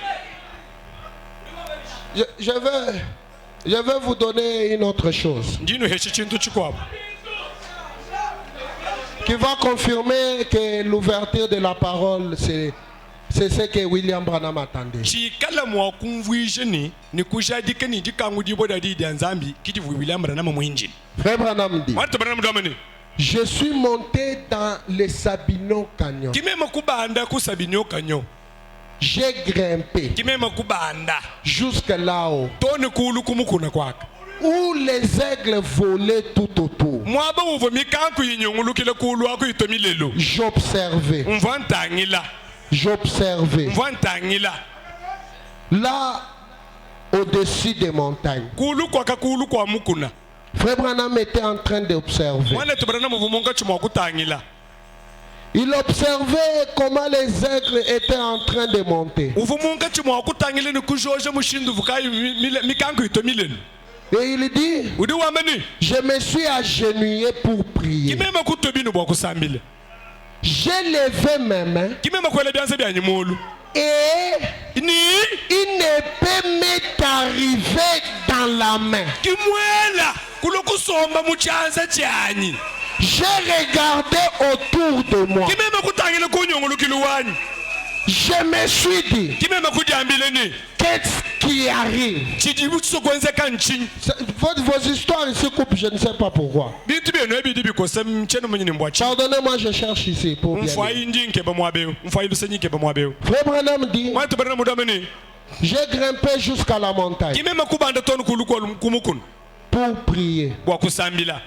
je vais vous donner une autre chose ndino heshi chintu chikwabo qui va confirmer que l'ouverture de la parole, c'est ce que William Branham attendait. chikala mwakumvuije ni kujadike ni jikangu diboda dida nzambi kiti William Branham mwinjini Frère Branham dit, batu bana mudamene je suis monté dans le Sabino Canyon. kimema kubanda kusabinyo kanyo J'ai grimpé kimema kubanda jusque là-haut tone kulu kumukuna kwaka où les aigles volaient tout autour. mwaba uvo mikanku yinyongulukile kulu ako itomilelo J'observais, j'observais. mvantangila Là, au-dessus des montagnes. kulu kwaka kulu kwa mukuna Frère Branham était en train d'observer. mwana tubarana muvumonga chimwa kutangila Il observait comment les aigles étaient en train de monter. uvumonga chimwa kutangila ni kujoje mushindu vukai mikanku itomilelo Et il dit, udi wamani je me suis agenouillé pour prier. kimema kutobinu bwa kusambile J'ai levé mes mains kimema kwele byanze bya nyimolu et ni il ne peut m'être arrivé dans la main. kimwela kulokusomba muchanza chanyi J'ai regardé autour de moi. kimema kutangila kunyongulukile wanyi Je me suis dit, kimema kujambile ni qu'est-ce qui arrive? chijibu chisokwenzeka nchinyi Vos histoires ici coupent, je ne sais pas pourquoi. bintu byenu ebidi bikose mchene munyini mbwachi Pardonnez-moi, je cherche ici pour bien. mfwayi ndi nkebe mwabeu mfwayi lusenyi nkebe mwabeu Frère Branham dit, mwantu barana mudameni j'ai grimpé jusqu'à la montagne kimema kubanda tonu kulu kumukunu pour prier. bwa kusambila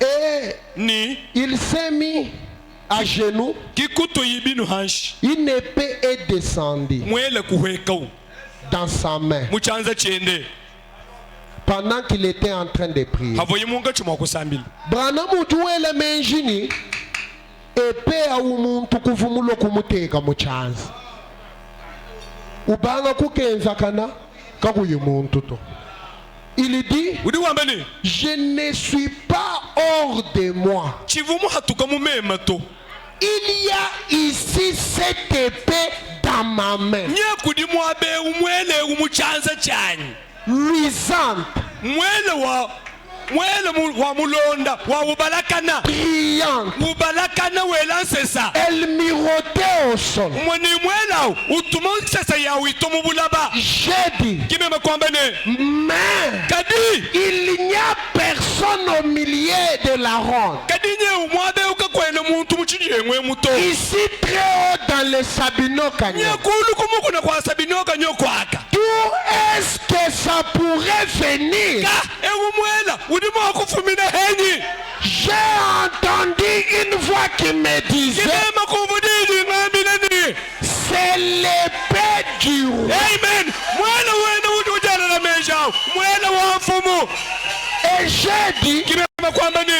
Et ni il s'est mis à genoux, kikuto yibinu hanshi une épée est descendue mwele kuhekau dans sa main muchanza chende pendant qu'il était en train de prier. havoye munga chimwa kusambila Branham ujuwele menjini épée ya umuntu kuvumulo kumuteka muchanza. Ubanga kukenza kana kakuye muntu to. Il dit, udi wambani je ne suis pas hors de moi. chivumu hatuka mumema to Il y a ici cette épée dans ma main, nye kudi mwabe umwele umuchanza chanyi luisante, mwele wa mulonda wa ubalakana brillante. ubalakana welansesa Elle mirotait au sol. mwani mwela utuma sesa ya wito mubulaba J'ai dit, kimema kwambane mais kadi il n'y a personne au milieu de la ronde. kadi nye umwabe ukakwene muntu muchiyengwe muto Ici très haut dans le Sabino nye Canyon. kulu kumukuna kwa sabinoka nyokwaka D'où est-ce que ça pourrait venir? ka ewumwela udimo akufumina henyi J'ai entendu une voix qui me disait, kimema kuvudili ngambileni c'est l'épée du roi. amen mwela wena udujana na mejao mwela wa mfumu Et j'ai dit, kimema kwambani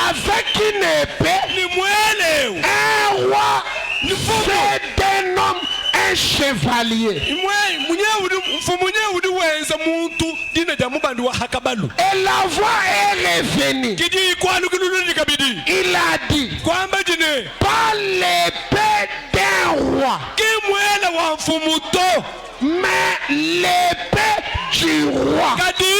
avec une épée, ni mwele un roi, Mfumu. c'est un homme, un chevalier. mfumu udi wenza muntu dina ja mubandi wa hakabalu Et la voix est revenue. kidi ikwanu kiluluni kabidi Il a dit, kwamba jine pas l'épée d'un roi, kimwela wa mfumu to mais l'épée du roi. kadi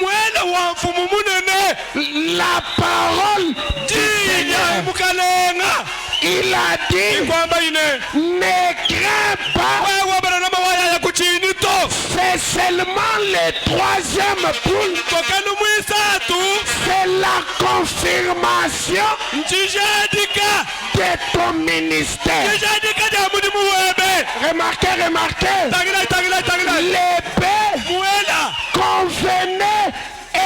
mwela wa mfumu munene La parole du dinya Seigneur. mukalenga Il a dit, kwamba ine ne crains pas, wewe barana mawaya ya kuchini to c'est seulement le troisième poule. tokanu mwisatu C'est la confirmation njijadika de ton ministère. njijadika ja mudimu webe Remarquez, remarquez, tagila l'épée mwela convenait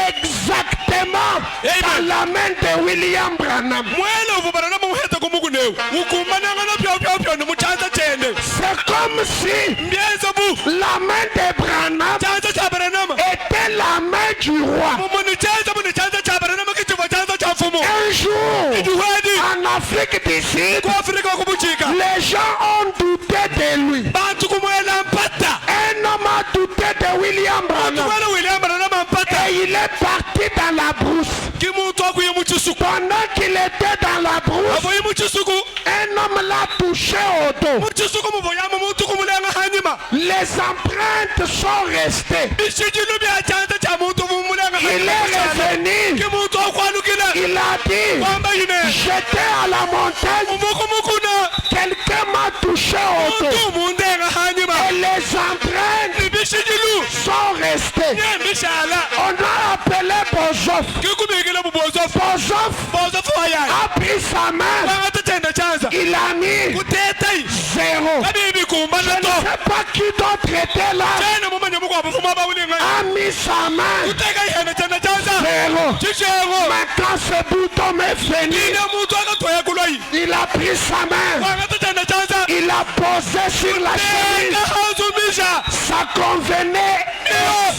exactement dans la main de William Branham. mwele uvubarana muheta kumuguneu ukumananga no pyo no muchanza chende C'est comme si mbieza bu la main de Branham chanza cha baranama était la main du roi. mumuni chanza cha baranama kichiva chanza cha mfumo Un jour, ijuhedi en Afrique du Sud, ku Afrika kubuchika les gens ont douté de lui. bantu kumwela mpata Un homme a douté de William Branham kumwela William baranama mpata et il est parti dans la brousse. kimuntu akuye muchisuku Pendant qu'il était dans la brousse, avoye muchisuku un homme l'a touché au dos. muchisuku muvoyama muntu kumulenga hanyuma Les empreintes sont restées. bishijilu bya chanza cha muntu vumulenga Il est revenu. kimuntu akwalukile Il a dit, kwamba ine j'étais à la montagne, umukumukuna quelqu'un m'a touché au dos. muntu mundenga hanyuma Et les empreintes bishijilu sont restées. mishala On a appelé Bozof. kikubikile bubozofu Bozof bozofu wayayi a pris sa main. bangatatenda chanza Il a mis kutetai 0. kabibi kumbana Je ne to sais pas qui d'autre était là. tena mumanya mukwa bufumu abawulinga A mis sa main. kuteka ihene tenda chanza 0. chishego Mais quand ce bouton m'est venu, ine muntu akatwaya kulwayi il a pris sa main. bangatatenda chanza Il a posé sur la chemise. teka hazumisha Ça convenait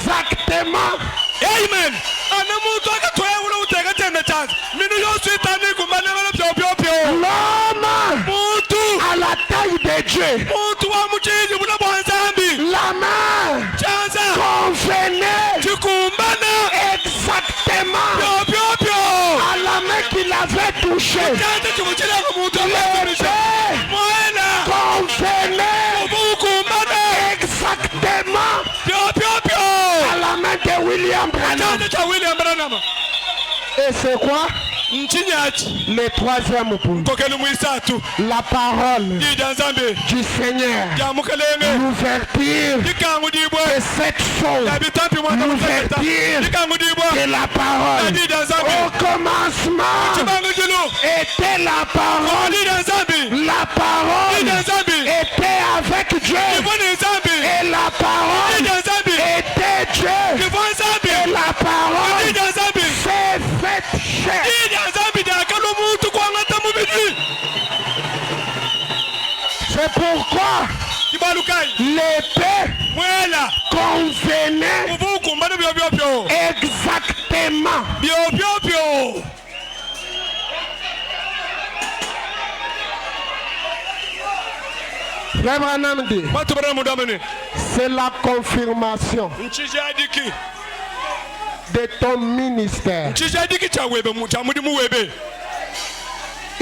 exactement. amen ana muntu akatwaya kula uteka tenda chanza minu yoswitani kumbanengana pyopyopyo L'homme muntu à la taille de Dieu. muntu wa muchiji bula bwanzambi La main chanza convenait chikumbana exactement pyopyopyo à la main qu'il avait touchée. chanza chikuchilenga muntu L'épée mwena convenait ubukumbana exactement pyopyopyo à la main de William Branham. chanza cha William Branham Et c'est quoi? nchinyachi Le troisième point. kokelu mwisatu La parole dija nzambe du Seigneur. jamukelenge L'ouverture dikangu dibwe de cette chose. yabitampi mwana mutata L'ouverture dikangu dibwe de la parole. dija nzambe Au commencement chibangu julu était la parole. dija nzambi La parole dija nzambi était avec Dieu. kivoni nzambi Et la parole dija nzambi était Dieu. kivoni nzambi Et la parole dija nzambi s'est faite chair. dija nzambi jakala omuntu kwangata mubiri l'épée mwela convenait uvukumbana byo exactement. byo Frère Branham dit, batu bana mudamene c'est la confirmation nchijadiki de ton ministère. nchijadiki cha mudimu webe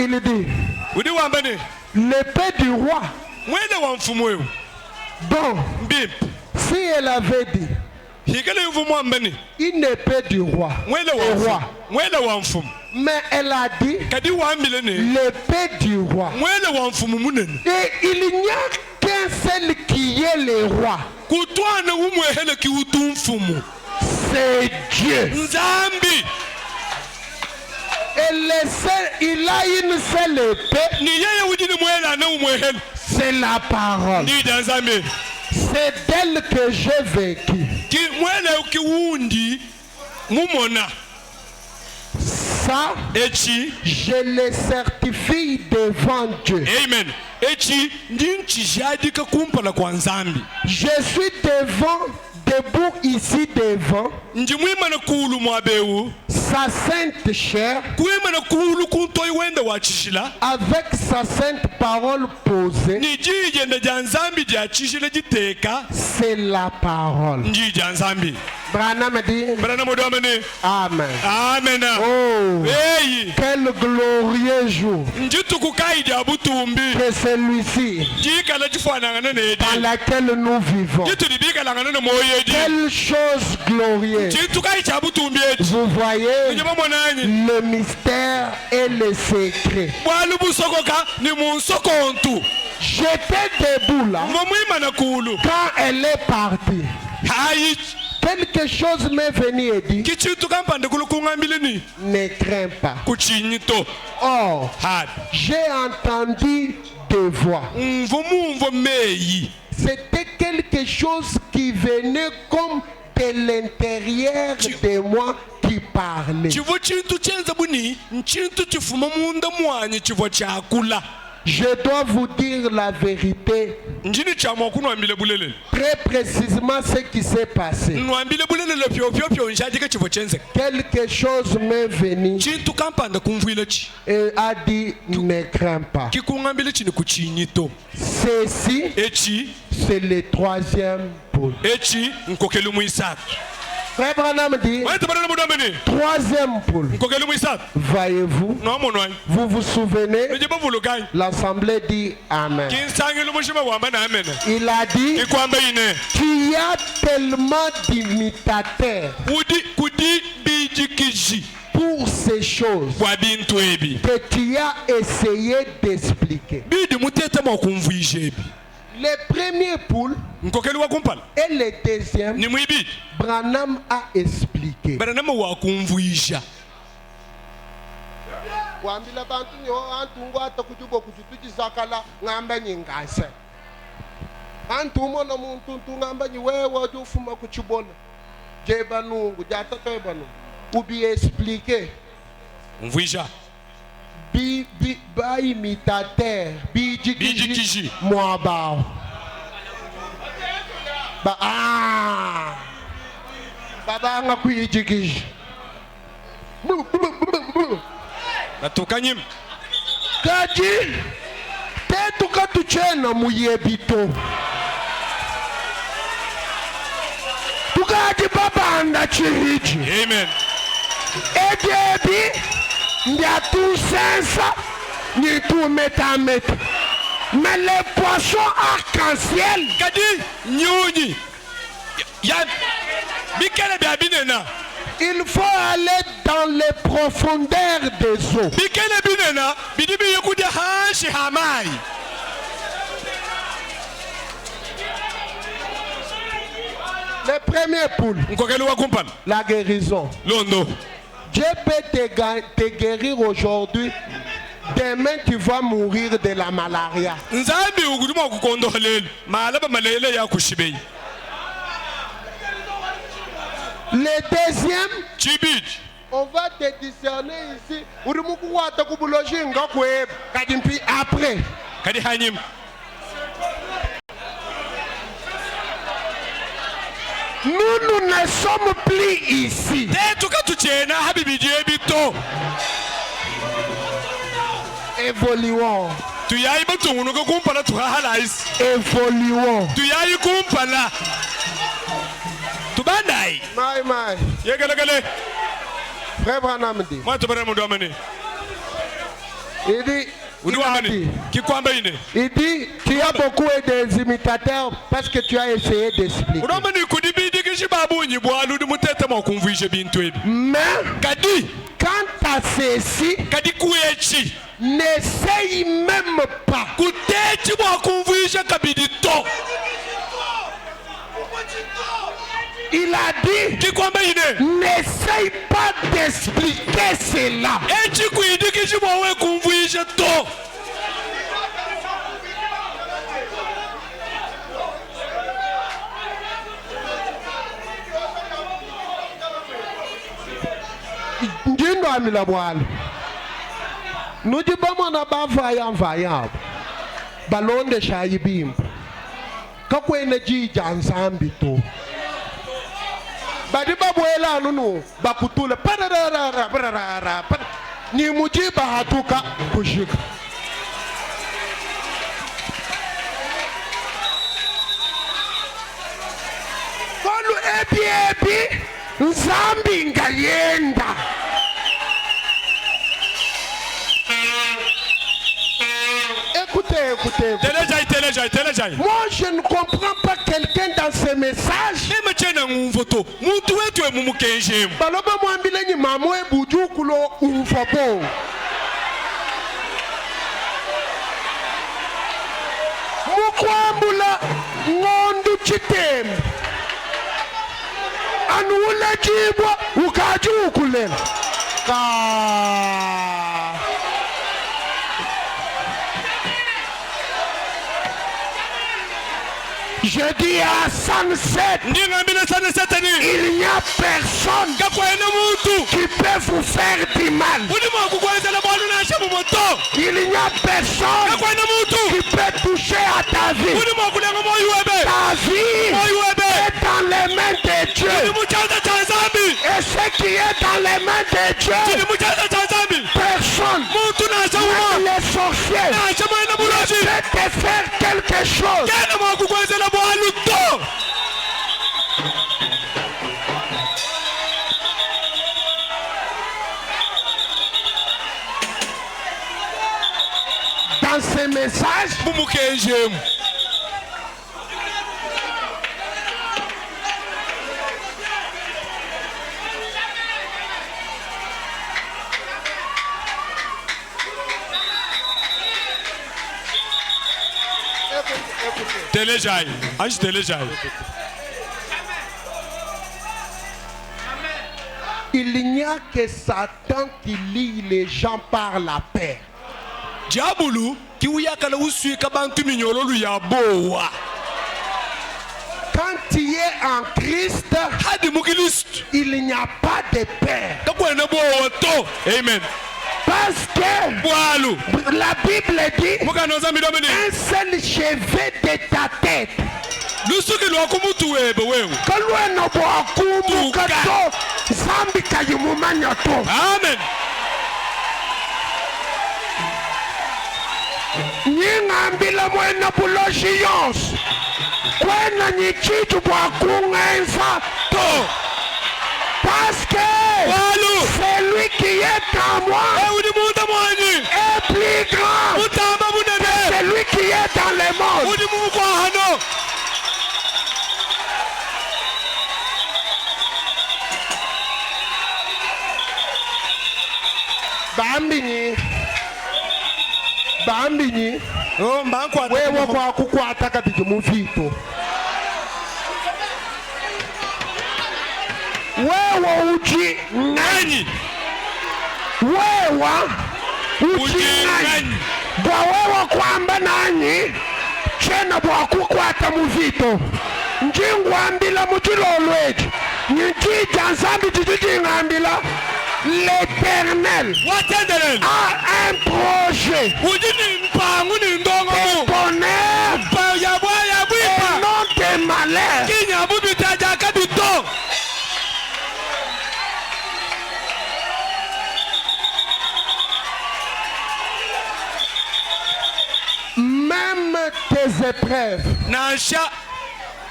Il dit, udi wambane l'épée du roi, mwele wa mfumu wewe donc, mbimp si elle avait dit, hikele mfumu wambane une épée du roi, mwele au wa roi, mfumu mwele wa mfumu mais elle a dit, kadi wambile ne l'épée du roi. mwele wa mfumu munene Et il n'y a qu'un seul qui est le roi, kutwana umwehele ki utu mfumu c'est Dieu. nzambi Et il a une seule épée, ni yeye ujini mwela na umwehele c'est la parole. ni danzambi C'est d'elle que j'ai vécu. ki mwele ki wundi mumona Ça, echi je le certifie devant Dieu. amen echi ndi nchijadika kumpala kwa nzambi Je suis debout ici devant ndi mwimana kulu mwabewu sa sainte chair kwimana kulu kuntoi wenda wachishila avec sa sainte parole posée. ni jijenda ja nzambi ja chishila jiteka C'est la parole. ndi ja nzambi Branham dit barana modomene Amen. amen Oh, eyi quel glorieux jour njitukukaidi abutumbi que celui-ci jikala jifanangana nedi dans lequel nous vivons. jitulibikalangana ne moyedi Quelle chose glorieuse. jitukai cha butumbi edi Vous voyez njeba monanyi le mystère et le secret. bwalubusokoka ni munsokontu J'étais debout là mwimana kulu quand elle est partie. hayi Quelque chose m'est venu et dit, kichituka mpande kulu kungambilini ne crains pas. kuchinyito Or, hadi j'ai entendu des voix. mvumumvo meyi C'était quelque chose qui venait comme de l'intérieur de moi qui parlait. chivo chintu chenza buni nchintu chifuma munda mwanyi chivo chakula Je dois vous dire la vérité, njini chamwa kunwambile bulele très précisément ce qui s'est passé. nwambile bulele pyopyopyo njadike chivo chenze Quelque chose m'est venu chintu kampanda kumvwile chi et a dit, ne crains pas. kikungambile chini kuchinyito Ceci, echi c'est le troisième pôle. echi nkokelu muisatu Frère Branham dit, wete barana mudomene troisième pôle. nkokelu muisatu Voyez-vous, nomonwany vous vous souvenez, eje bavulukanyi l'assemblée dit Amen. kinsangile mushima wamba na amene Il a dit kikwamba ine qu'il y a tellement d'imitateurs kudi bijikiji pour ces choses bwa bintu ebi que tu as essayé d'expliquer. bidi mutetema okumvwisha ebi Le premier poule nkokeli wakumpala et le deuxième, ni mwibidi Branham a expliqué. baranama wakumvwisha Wambila bantu nyo antu ata kujubo kujutujisakala ngamba nyingase. Antu mona muntu ngamba nyi wewe ufuma kuchibona. Jeba nungu jata teba nungu. Ubi expliquer. mvwisha Ba imitateur, bijikiji moi bao. Ba baba nga kuyijikiji. natukanyim Kaji tetu katuchena muyebito. Tukati babanda chiriji. amen Edebi ndia tout sensa ni tout metameta. Mais les poissons arc-en-ciel, kadi nyunyi ya bikele bya binena il faut aller dans les profondeurs des eaux. bikele binena bidi biye kudi hashi hamai Le premier poule, nkokeli wakumpala la guérison. londo Dieu peut te guérir aujourd'hui. Demain, tu vas mourir de la malaria. nzambi ukuduma okukondolela malaba malele yakushibei Le deuxième, chibidi on va te discerner ici. Après, kadi hanyim Nous ne sommes plus ici. Évoluons. Évoluons. Frère Branham dit. Il dit, tu as beaucoup des imitateurs parce que tu as essayé d'expliquer. Mais quant à ceci, n'essaye même pas. Il a dit, n'essaye pas d'expliquer cela. Nous disons qu'on a pas vaillant. Ballon de Chaïbim. Quand on a dit Janzambito. Badiba boela nunu bakutule pararara ni mujiba hatuka kushika kolu ebi nzambi ngayenda. Écoutez. Moi, je ne comprends pas quelqu'un dans ces messages. Baloba mwambile ni mamwe bujukulo ufopo. Mukwambula ngondu chitembe. Anuula jibwa ukajukulela. Je dis à Sunset, il n'y a personne qui peut vous faire du mal. Il n'y a personne qui peut toucher à ta vie. Ta vie est dans les mains de Dieu. Et ce qui est dans les mains de Dieu, personne, même les sorciers, ne peut te faire quelque chose. Dans ces messages, il n'y a que Satan qui lie les gens par la paix. Quand tu es en Christ, il n'y a pas de paix. Amen. Parce que la Bible dit un seul cheveu de ta tête. Amen. Nyingambila mwena buloshions kwena nyichitu bwa kungenza to. Parce que celui qui est en moi est plus grand que celui qui est dans le monde. Bambini wewe kwa kukwata kabiji muvito. Wewe uji nani? Wewe uji nani? Bwa wewe kwamba nani? Chena bwa kukwata muvito. Njingwambila mujilolweji. Njija nzambi jijingambila. L'Éternel a un projet de bonheur et non de malheur. tes épreuves, nasha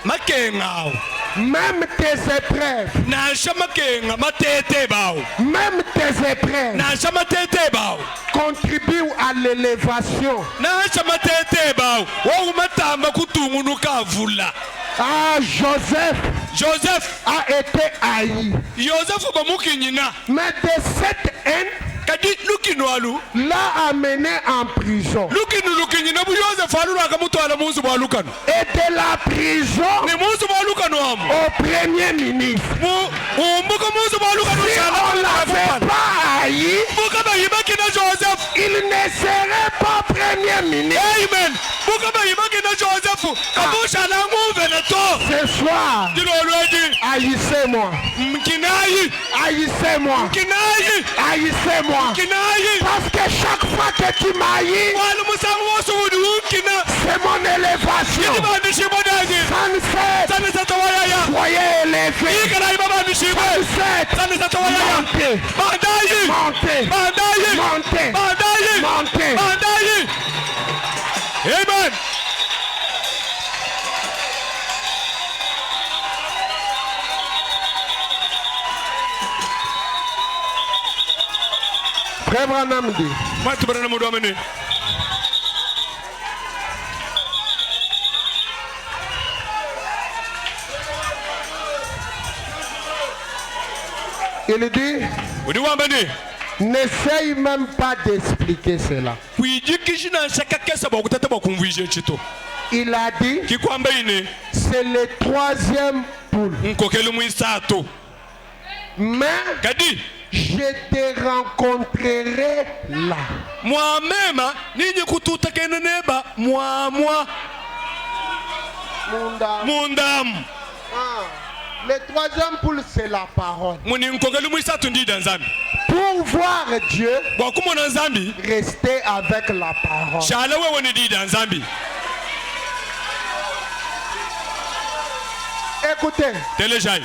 makenga même tes épreuves, nasha makenga matete bawo même tes épreuves nasha matete bawo contribuent à l'élévation. nasha matete bawo wo matamba kutungunuka vula. Ah, Joseph a été haï. Joseph bamukinyina Mais de cette haine, kadi lukinwalu l'a amené en prison. lukinyina bu Joseph alulu akamutwala munzu bwa lukano Et de la prison ni munzu bwa lukano amu au premier ministre. umbuka munzu bwa lukano Si on ne l'avait pas haï, buka bayibaki na Joseph il ne serait pas premier ministre. amen buka bayibaki na Joseph kabusha na nguve na to Ce soir, dilo lwedi haïssez-moi. mkinayi Haïssez-moi. mkinayi Haïssez-moi. mkinayi Parce que chaque fois que tu m'haïs, wali musangu wose udi ukina c'est mon élévation. ibandishibonani Sunset, sane satawayaya soyez élevé. ikala ibabandishibwe Sunset, sane satawayaya montez, bandayi montez, bandayi montez, bandayi montez. bandayi amen. Frère Branham dit, mwatubarana mudu amene il dit, udi wambani n'essaye même pas d'expliquer cela. kwijikishina nshaka kesa bwakutata bwakumvije chito Il a dit, kikwamba ine c'est le troisième poule. nkokeli mwisato Mais kadi je te rencontrerai là. mwamema ninyi kututa kene neba mwamwa mundamu Le troisième poule, c'est la parole. muni nkokeli mwisato ndida nzambi Pour voir Dieu, bwakumona nzambi restez avec la parole. shala wewe ni dida nzambi. Écoutez, Telejai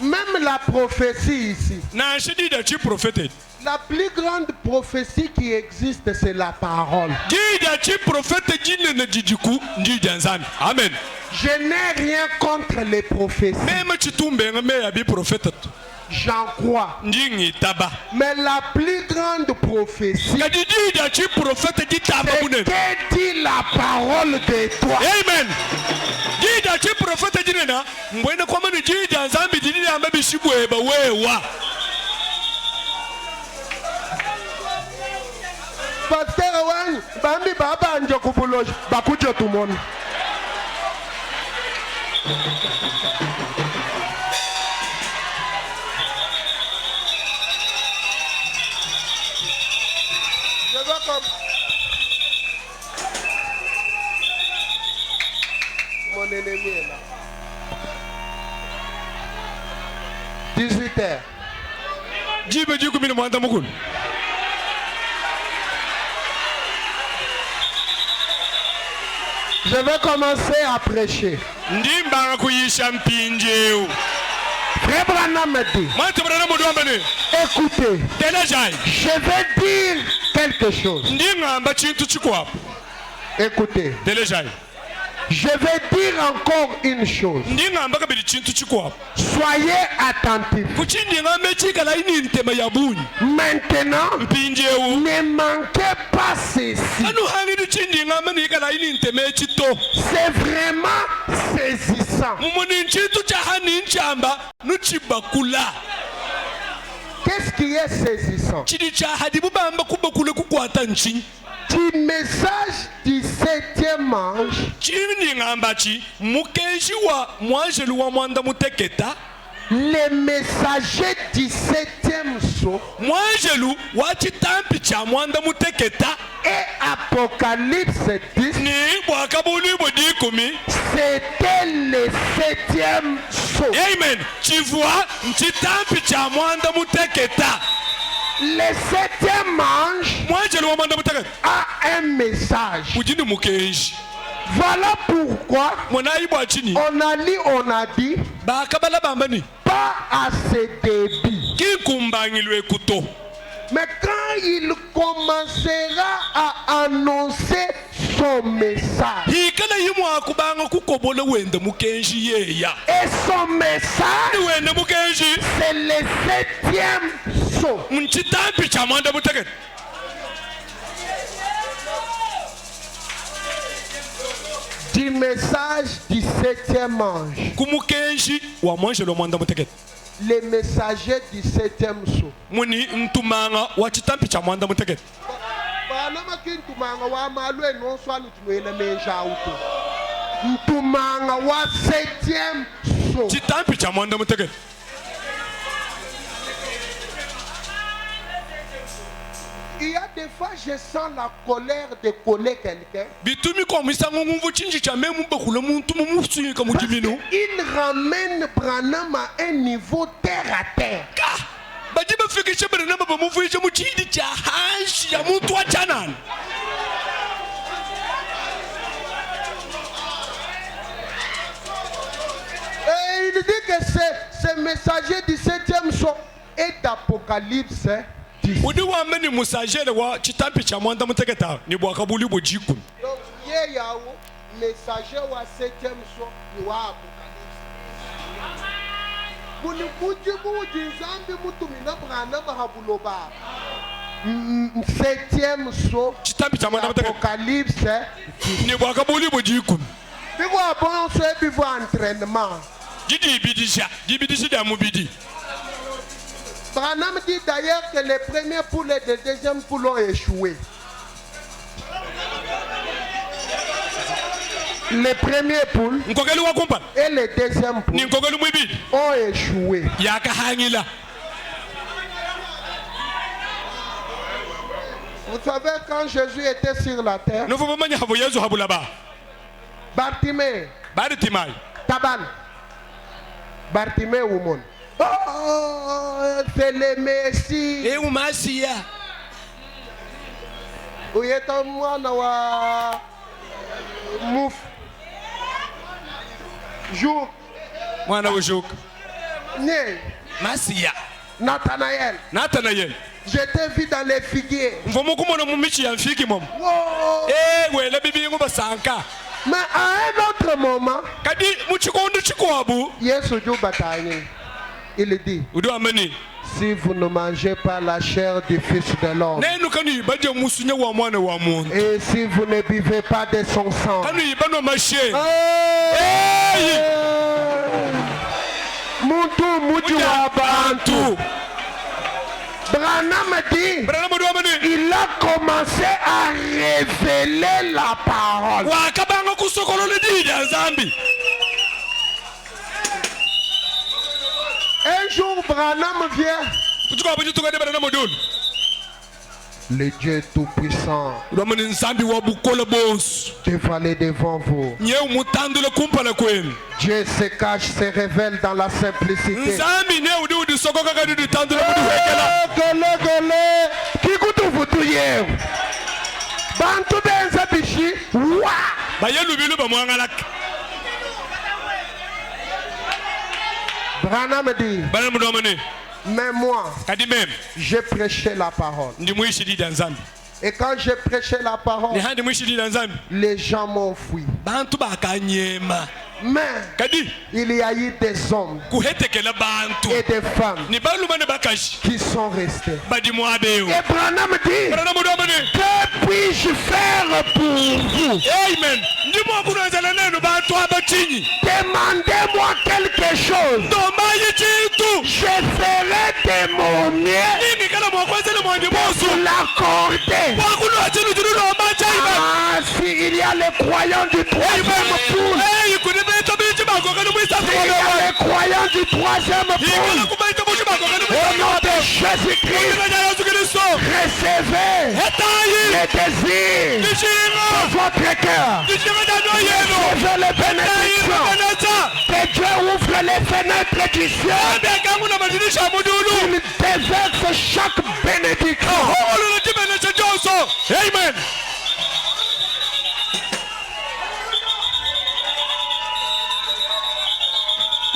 même la prophétie ici, na shidida chi propheted la plus grande prophétie qui existe, c'est la parole. dida chi prophete jine na jijiku ndida nzambi amen. Je n'ai rien contre les prophéties. meme chitumbe ngame ya bi prophetet J'en crois. ndingi taba Mais la plus grande prophétie, kadi dida chi prophete jitaba c'est bunen que dit la parole de toi. amen. dida chi prophete jine na mbwene kwa mani dida nzambi jine amba bishibweba wewa Pasteur Wang, bambi baba njo kubuloji, bakujo tumoni. Je veux comme... Mon ennemi est là. 18h. jibe jikumini mwanda mukulu Je vais commencer à prêcher. ndimbanga kuyisha mpinjeu Frère Branham me dit, mwatubarana mudu ambane écoutez, Telejai je vais dire quelque chose. ndingamba chintu chikwapo Écoutez, Telejai je vais dire encore une chose. ndingamba kabili chintu chikwapo Soyez attentifs. kuchindingamba chikala ini ntema ya bunyi Maintenant, mpinjeu ne manquez pas ceci. anu hangidu chindingamba nikala ini ntema echito C'est vraiment saisissant. mumuni nchintu chahani nchamba nuchibakula Qu'est-ce qui est saisissant? chidi chahadi bubamba kubakule kukwata nchi Du message du 7e ange, chindingamba chi mukenshi wa mwanjelu wa mwanda muteketa les messagers du 7e sceau mwanjelu wa chitampi cha mwanda muteketa et Apocalypse 10, ni bwakabuli bwedikumi c'était le 7e sceau. amen chivua nchitampi cha mwanda muteketa Le 7e ange mwanjelu wa mwanda muteketa a un message. ujini mukenshi Voilà pourquoi mwanayi bwa chini on a dit, bakabala bambani pas à ce débit. kinkumbangilwe Mais quand il commencera à annoncer son message. hikala yimwa kubanga kukobola wende mukenji yeya Et son message, ni wende mukenji c'est le 7e saut. mchitambi cha mwanda mutekete Du message du 7e ange. kumukenji wa mwanje lo mwanda mutekete Les messagers du 7e saut. muni ntumanga wa chitambi cha mwanda mutekete Ntumanga wa malwe no swanu tumwele menja auto. Ntumanga wa 7e saut. chitambi cha mwanda mutekete Il y a des fois, je sens la colère de coller quelqu'un. bitumi kwa misango ngumvu chinji cha memu bekule muntu mumusunyika Parce mujimino qu'il ramène Branham à un niveau terre à terre. baji bafikishe Branham bamuvuishe muchidi cha hanshi ya muntu wa chanana Et il dit que ce messager du 7e saut est d'Apocalypse 10. udi wameni musajere wa chitambi cha mwanda muteketa ni bwakabuli bojiku Donc, il y a un messager wa 7e saut ni wa Apocalypse. Muni muji nzambi mutumina Branham habuloba. 7e saut chitambi cha mwanda muteketa Apocalypse 10. ni bwakabuli bojiku Bivo abonso et bivo entraînement. jibidisha da mubidi Branham dit d'ailleurs que les premiers poules et les deuxièmes poules ont échoué. Les premiers poules nkokeli wa kumpa et les deuxièmes ni poules nkokeli mwibidi ont échoué. yakahangila Vous savez, quand Jésus était sur la terre, nofo bamanya habo yezu habulaba Bartimée, bari timai Taban, Bartimée Woumon. Oh, c'est le Messie. umasiya Uyeta mwana wa Mouf. Jour. mwana woshoka Né. masiya Nathanaël. natanayel Je t'ai vu dans les figuiers. mvomo kumona mumichi ya mfiki mom Wow. wele bibi ngo basanka Mais à un autre moment, kadi muchikondo chikwabu Yesu Batani, il dit, udi amani si vous ne mangez pas la chair du Fils de l'homme, nenu kanu baje musunya wa mwana wa muntu et si vous ne buvez pas de son sang, kanu ibano mashe Muntu muji wa bantu. Branham dit, Branham udi amani il a commencé à révéler la parole. wakabanga kusokolo lidija zambi Un jour, Branham vient, kuchika baje tukade Branham dol le Dieu Tout-Puissant, udi amani nsambi wa bukola boss dévalé devant vous. nye umutandule kumpala kwenu Dieu se cache, se révèle dans la simplicité. nsambi ne udi sokoka kadi udi tandule mudu hekela Gole, kikutu futuye. Bantu benza bishi, wa. bayelu bilu bamwangalak Branham dit, Branham udi amani mais moi, kadi mem j'ai prêché la parole. ndi muishi dida nzambi Et quand j'ai prêché la ni parole, handi muishi dida nzambi les gens m'ont fui. bantu bakanyema Mais kadi il y a eu des hommes kuhetekela bantu et des femmes ni baluma ne bakashi qui sont restés. badi mwabeo Et Branham dit, Branham udi amani que puis-je faire pour vous? amen ndimo kunwezela nenu bantu abachinyi Demandez-moi quelque chose. ndomayi chintu Je ferai de mon mieux ningi kala mwakwenzele mwandi bosu pour l'accorder. wakulwa chinu chinu nomacha ibe Ah, s'il y a les croyants du troisième poule, kunibeta bichi bakokani mwisatu s'il y a les croyants du troisième ikala poule, kubaita buchi bakokani au nom de Jésus-Christ, mwisatu ya Yesu Kristo recevez hetayi les désirs nishinga de votre cœur. nishinga janyo yenu Recevez les hetayi bénédictions. makanata Que Dieu ouvre les fenêtres du ciel. abekangu na madirisha mudulu Il déverse chaque bénédiction. oholo chimene chenjonso amen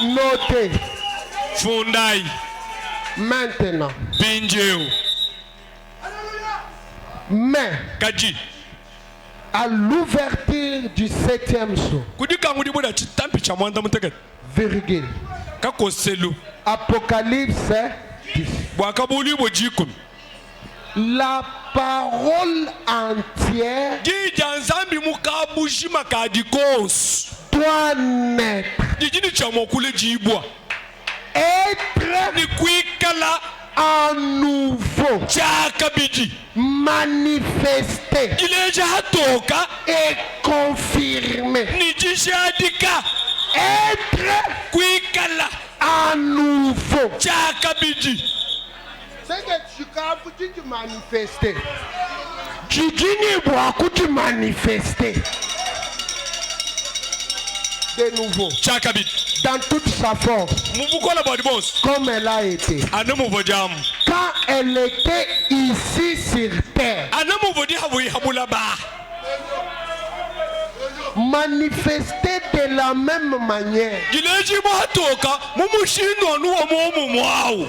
Notez fundai maintenant. binjeu Mais kaji à l'ouverture du 7e sceau, virgule, Apocalypse 10. La parole entière doit naître, être à nouveau manifesté et confirmé. Être à nouveau. C'est que tu as manifesté. Tu dis manifester. De nouveau. Dans toute sa force. Comme elle a été. Quand elle était ici sur terre. Manifester de la même manière,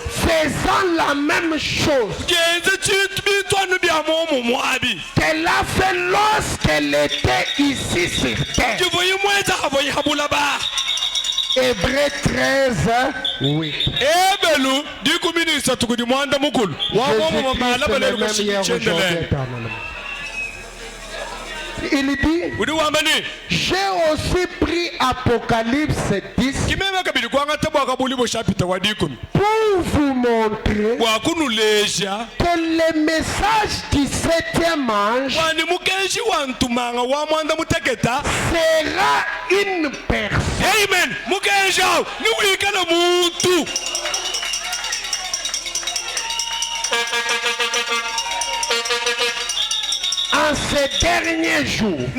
faisant la même chose qu'elle a fait lorsqu'elle était ici sur terre. Hébreux 13, 8. Il dit, j'ai aussi pris Apocalypse 10 pour vous montrer que le message du 7e ange sera une personne. Amen. En ces derniers jours,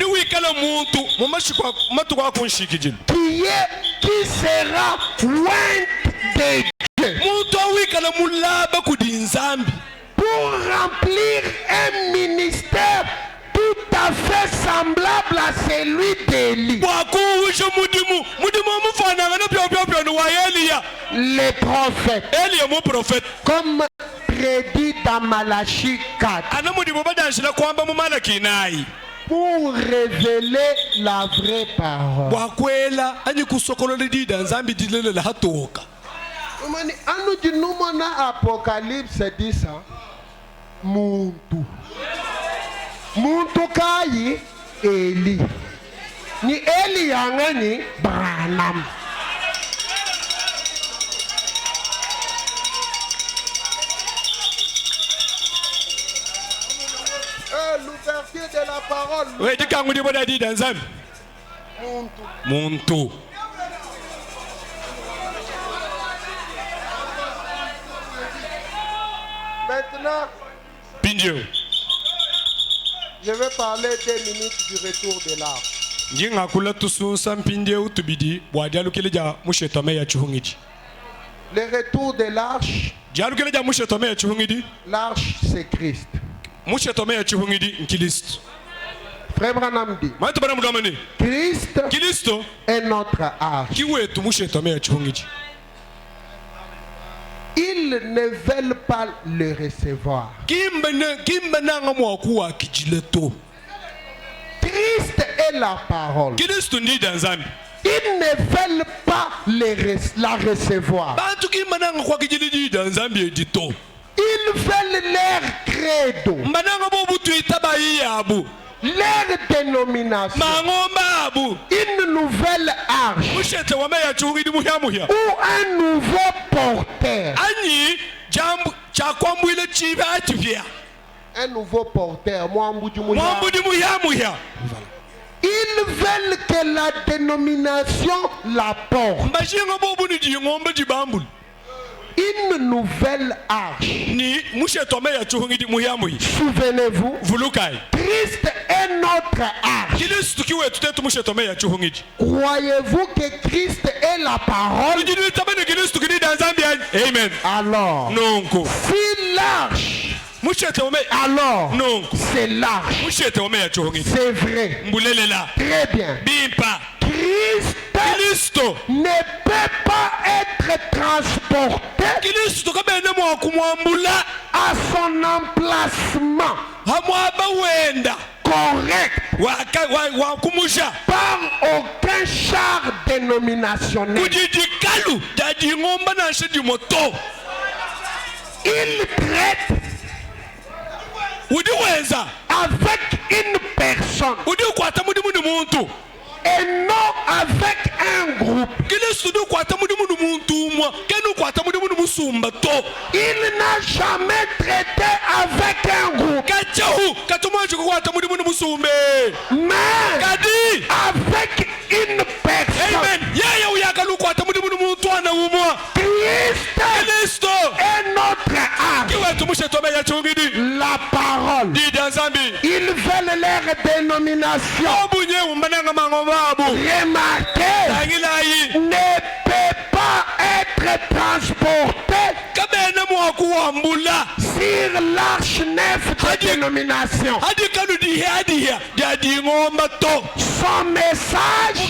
qui sera loin de Dieu pour remplir un ministère tout à fait semblable à celui d'Élie. Les prophètes, comme prédit dans Malachie 4, pour révéler la vraie parole. Apocalypse 10, muntu kai Eli ni Eli yangani Branham. L'ouverture de la parole. Oui, tu as dit quoi dit dans un muntu. Maintenant, Pindio. Je vais parler 2 minutes du retour de l'arche. Le retour de l'arche. L'arche c'est Christ. Frère Branham dit, Christ est notre arche. Ils ne veulent pas le recevoir. Christ est la parole. Ils ne veulent pas la recevoir. Ils veulent leur credo, leur dénomination, une nouvelle arche ou un nouveau porteur. Un nouveau porteur. Ils veulent que la dénomination la porte. Une nouvelle arche. Souvenez-vous, Christ est notre arche. Croyez-vous que Christ est la parole? Amen. Alors, si l'arche, alors c'est l'arche. C'est vrai. Très bien. Christ ne peut pas être transporté à son emplacement correct wakumusha par aucun char dénominationnel. kudidikalu dadingomba na shedi moto Il traite udiwenza avec une personne udikwata mudimu muntu et non avec un groupe. Il n'a jamais traité avec un groupe, mais avec une personne. Christ est notre arche. La parole. Ils veulent leur dénomination. Remarquez, ne peut pas être transporté sur l'arche nef de dénomination. Son message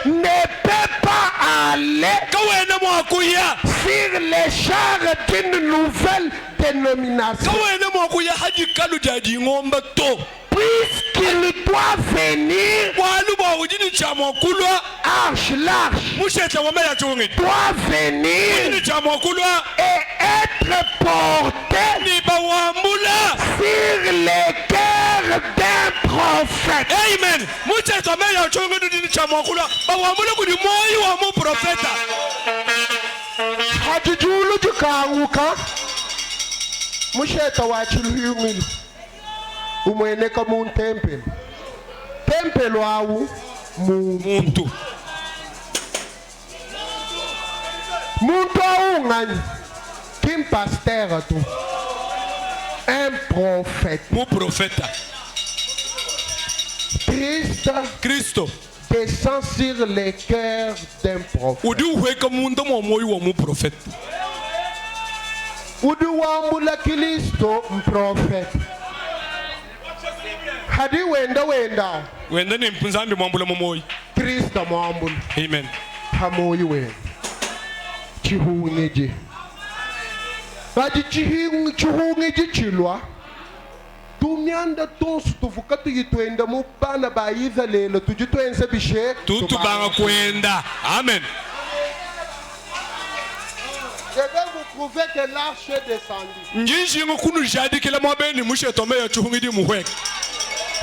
ne peut pas aller sur les chars d'une nouvelle dénomination. Puisqu'il doit venir, arche large, doit venir et être porté sur les cœurs d'un prophète. Amen. Hajijulu jikauka musheta wa chilumilu umweneka mu tempelo tempelo wawu muntu awungani kim pasteur tu un prophète mon prophète Christ descend sur les cœurs d'un prophète. Udu wambula Kristo mprofeti. Hadi wenda ni mpinzani mwambula momoyi. Kristo mwambula. Amen. Hamoyi wenda. Chihungeje. Hadi chihungeje chilwa. Tunyanda tonsu tuvukatu yitwenda mu bana bayiza lelo tujitwense bishe. Tutubanga kwenda. Amen. Je vais vous prouver que l'arche est descendue.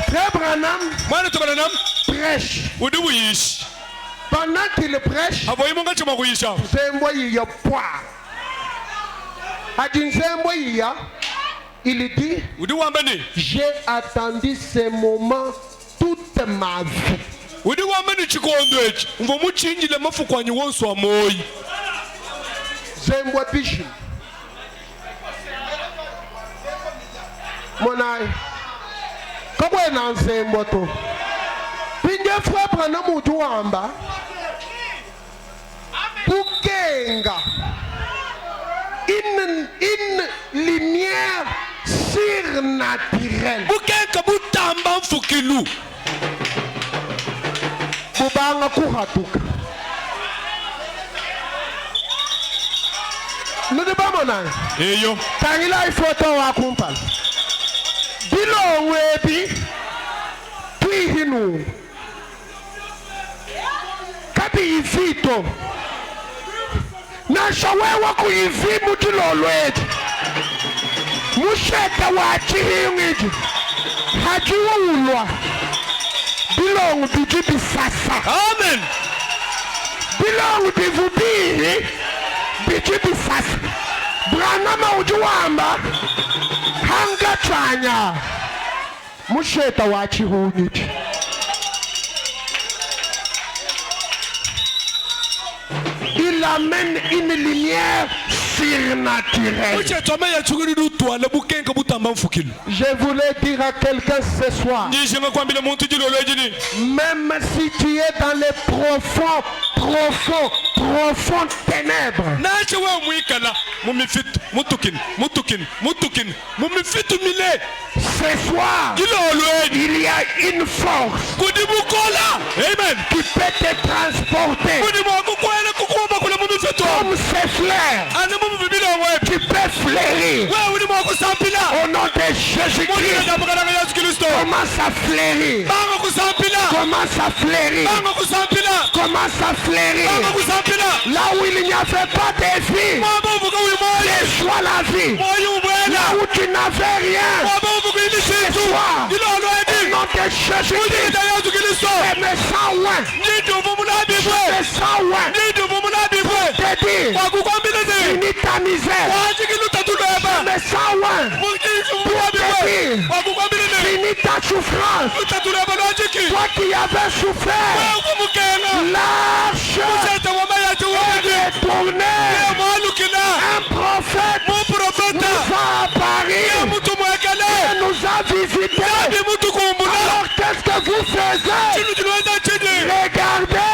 Frère Branham prêche. Pendant qu'il prêche, il dit, j'ai attendu ce moment toute ma vie. Zembwa bishi monai kabwe na nzembwa to pinje fwapra na mutu wamba kukenga une lumière surnaturelle bukenga butamba mfukilu bubanga kuhatuka. Nous ne pas mon eyo tangila ifoto wa kumpal bilo webi twihinu kabi ifito na shawewa kuivimu tilolweji musheta wa chihingiji hajiulwa bilo bijibi sasa. Amen. Bilo bivubihi bijibi sasa. Branham ujuwamba hanga chanya musheta wa chihungiji. Il amène une lumière surnaturelle. Je voulais dire à quelqu'un ce soir, même si tu es dans les profondes ténèbres, ce soir, il y a une force qui peut te transporter comme ces fleurs qui peuvent fleurir au nom de Jésus-Christ. Commence à flérir. Commence à flérir. Commence à flérir. Là où il n'y avait pas de vie, reçois la vie. Là où tu n'avais rien, reçois. Au nom de Jésus-Christ, je me sens loin. Je me sens loin. Te dire, finis ta misère. Je me sens loin. Pour te dire, finis ta souffrance. Toi qui avais souffert, lâche et retourner. Un prophète nous a apparu et nous a visité. Alors qu'est-ce que vous faisiez? Regardez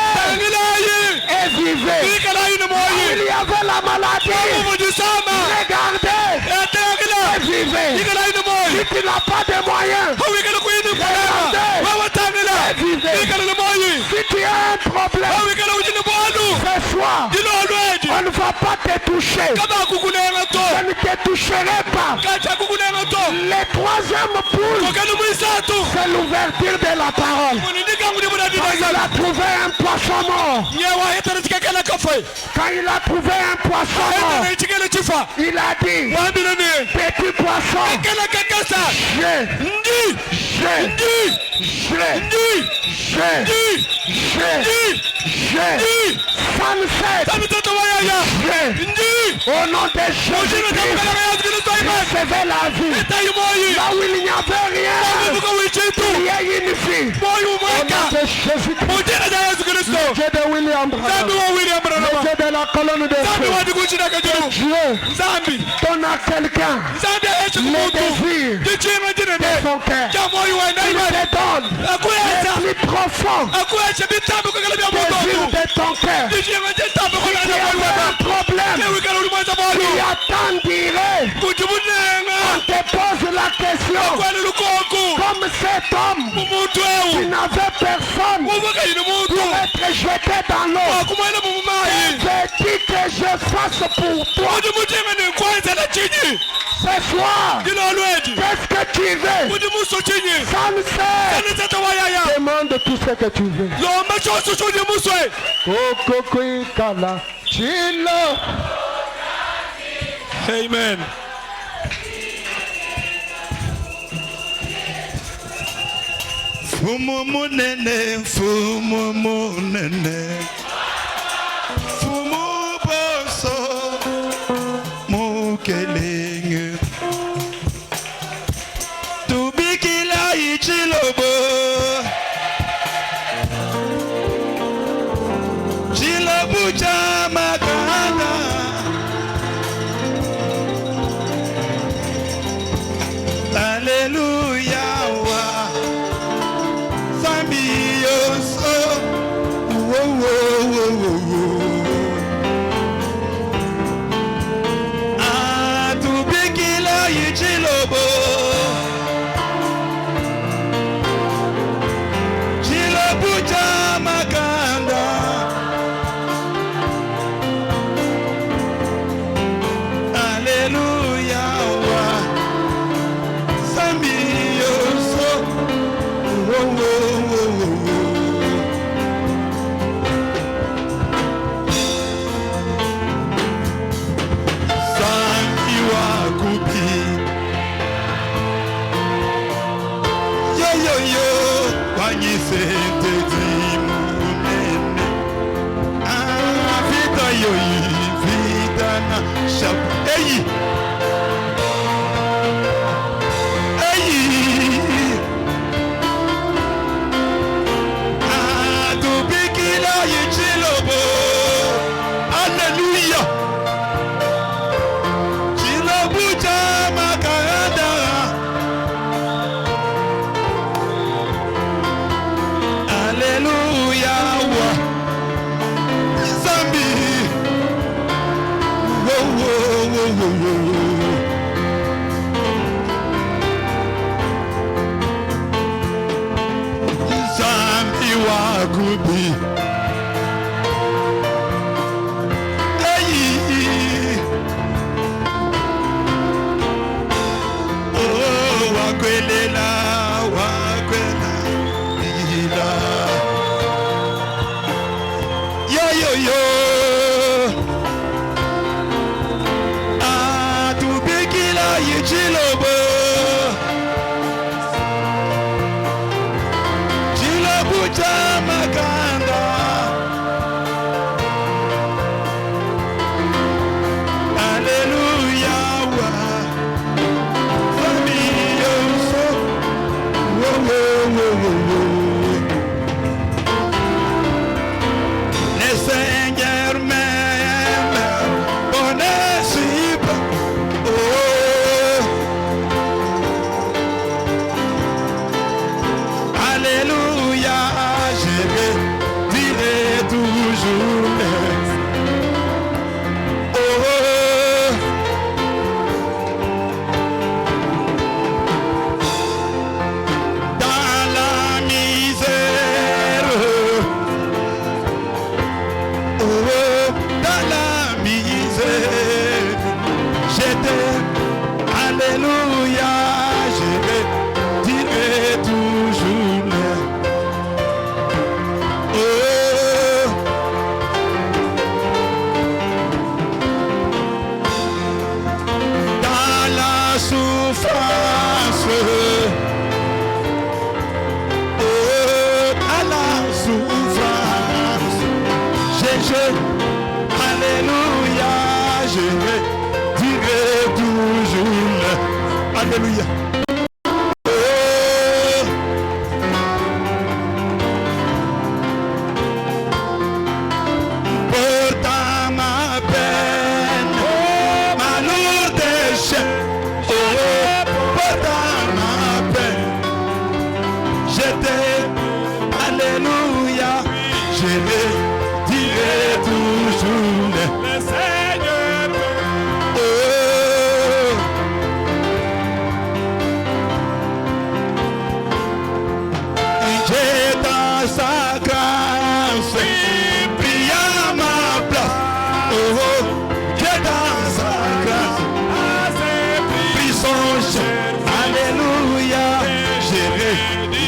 et vivez. Il y avait la maladie. Regardez et vivez. Si tu n'as pas de moyens, regardez et vivez. Si tu as un problème, ce soir, on ne va pas te toucher. Je ne te toucherai pas. Le troisième poule, c'est l'ouverture de la parole. Quand il a trouvé un poisson mort, quand il a trouvé un poisson mort, il a dit, petit poisson, au nom de Jésus-Christ, recevez la vie. Là où il n'y avait rien, il y a une vie. Au nom de Jésus-Christ, le Dieu de William Branham, le Dieu de la colonne de feu, Dieu donne à quelqu'un le désir de son cœur. Il te donne le plus profond désir de ton cœur. Si tu as un problème, tu attendirais. On te pose la question, comme cet homme qui n'avait personne pour être jeté dans l'eau, veux-tu que je fasse pour toi? Ce soir, qu'est-ce que tu veux? Ça ne sert. Demande tout ce que tu veux. Amen. Fumu munene, fumu munene, fumu boso, mukelinge, tubikila ichilobo, chilobu chamagana, hallelujah. Wakwelela, wakwelela. bucha maganda. Alléluia, wa. Famille, oh, oh, oh, oh. Le Seigneur m'aime, on est si bon. Oh. Alléluia, je dirai toujours merci. Oh. Dans la misère, oh, dans la misère, j'étais, alléluia, je dirai toujours merci. Oh, dans la souffrance, oh, dans la souffrance, alléluia, je dirai toujours, alléluia. Oh, portant ma peine, ma lourde chaîne, oh, portant ma peine, j'étais, alléluia, je dirai toujours le Seigneur. Oh, j'ai dans sa grâce pris à ma place. Oh, j'ai dans sa grâce pris son chef. Alléluia, je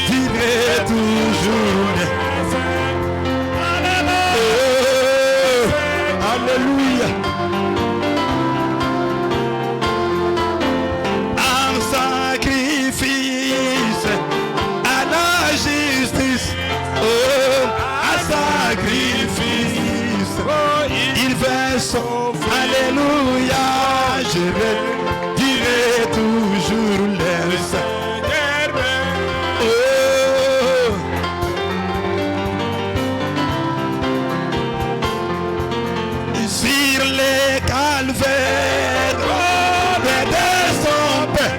dirai toujours le alléluia. Un sacrifice à la justice, oh, un sacrifice, il veut sauver. Alléluia, je dirai toujours le Seigneur. Oh, sur les calvaires, de son Père,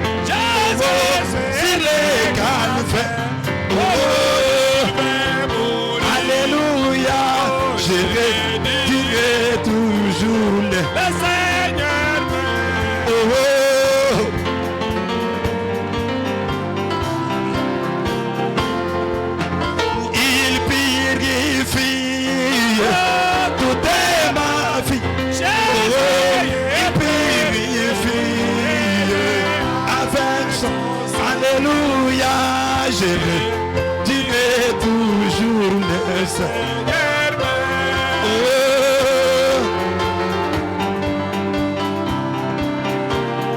sur les calvaires, oh, alléluia, je dirai toujours le Seigneur. Oh, il purifie toute ma vie. Oh, il purifie avec son alléluia, je dirai toujours le Seigneur. Oh,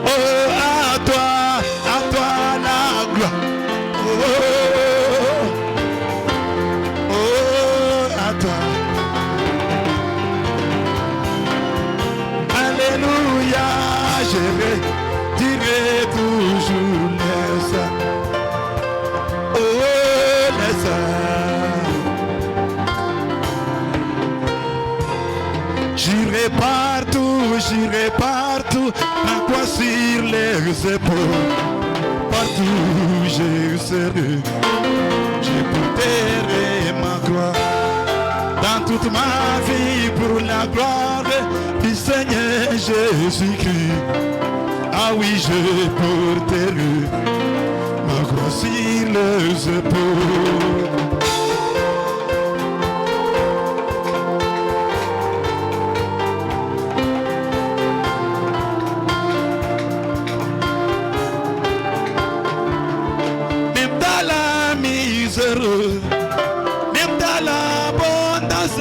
oh, à toi la gloire. Oh, oh, à toi. Alléluia, je dirai toujours le Seigneur. Oh, le Seigneur. J'irai partout, ma croix sur les épaules. Partout je serai, je porterai ma gloire. Dans toute ma vie pour la gloire du Seigneur Jésus-Christ. Ah oui, je porterai ma croix sur les épaules. Même dans l'abondance,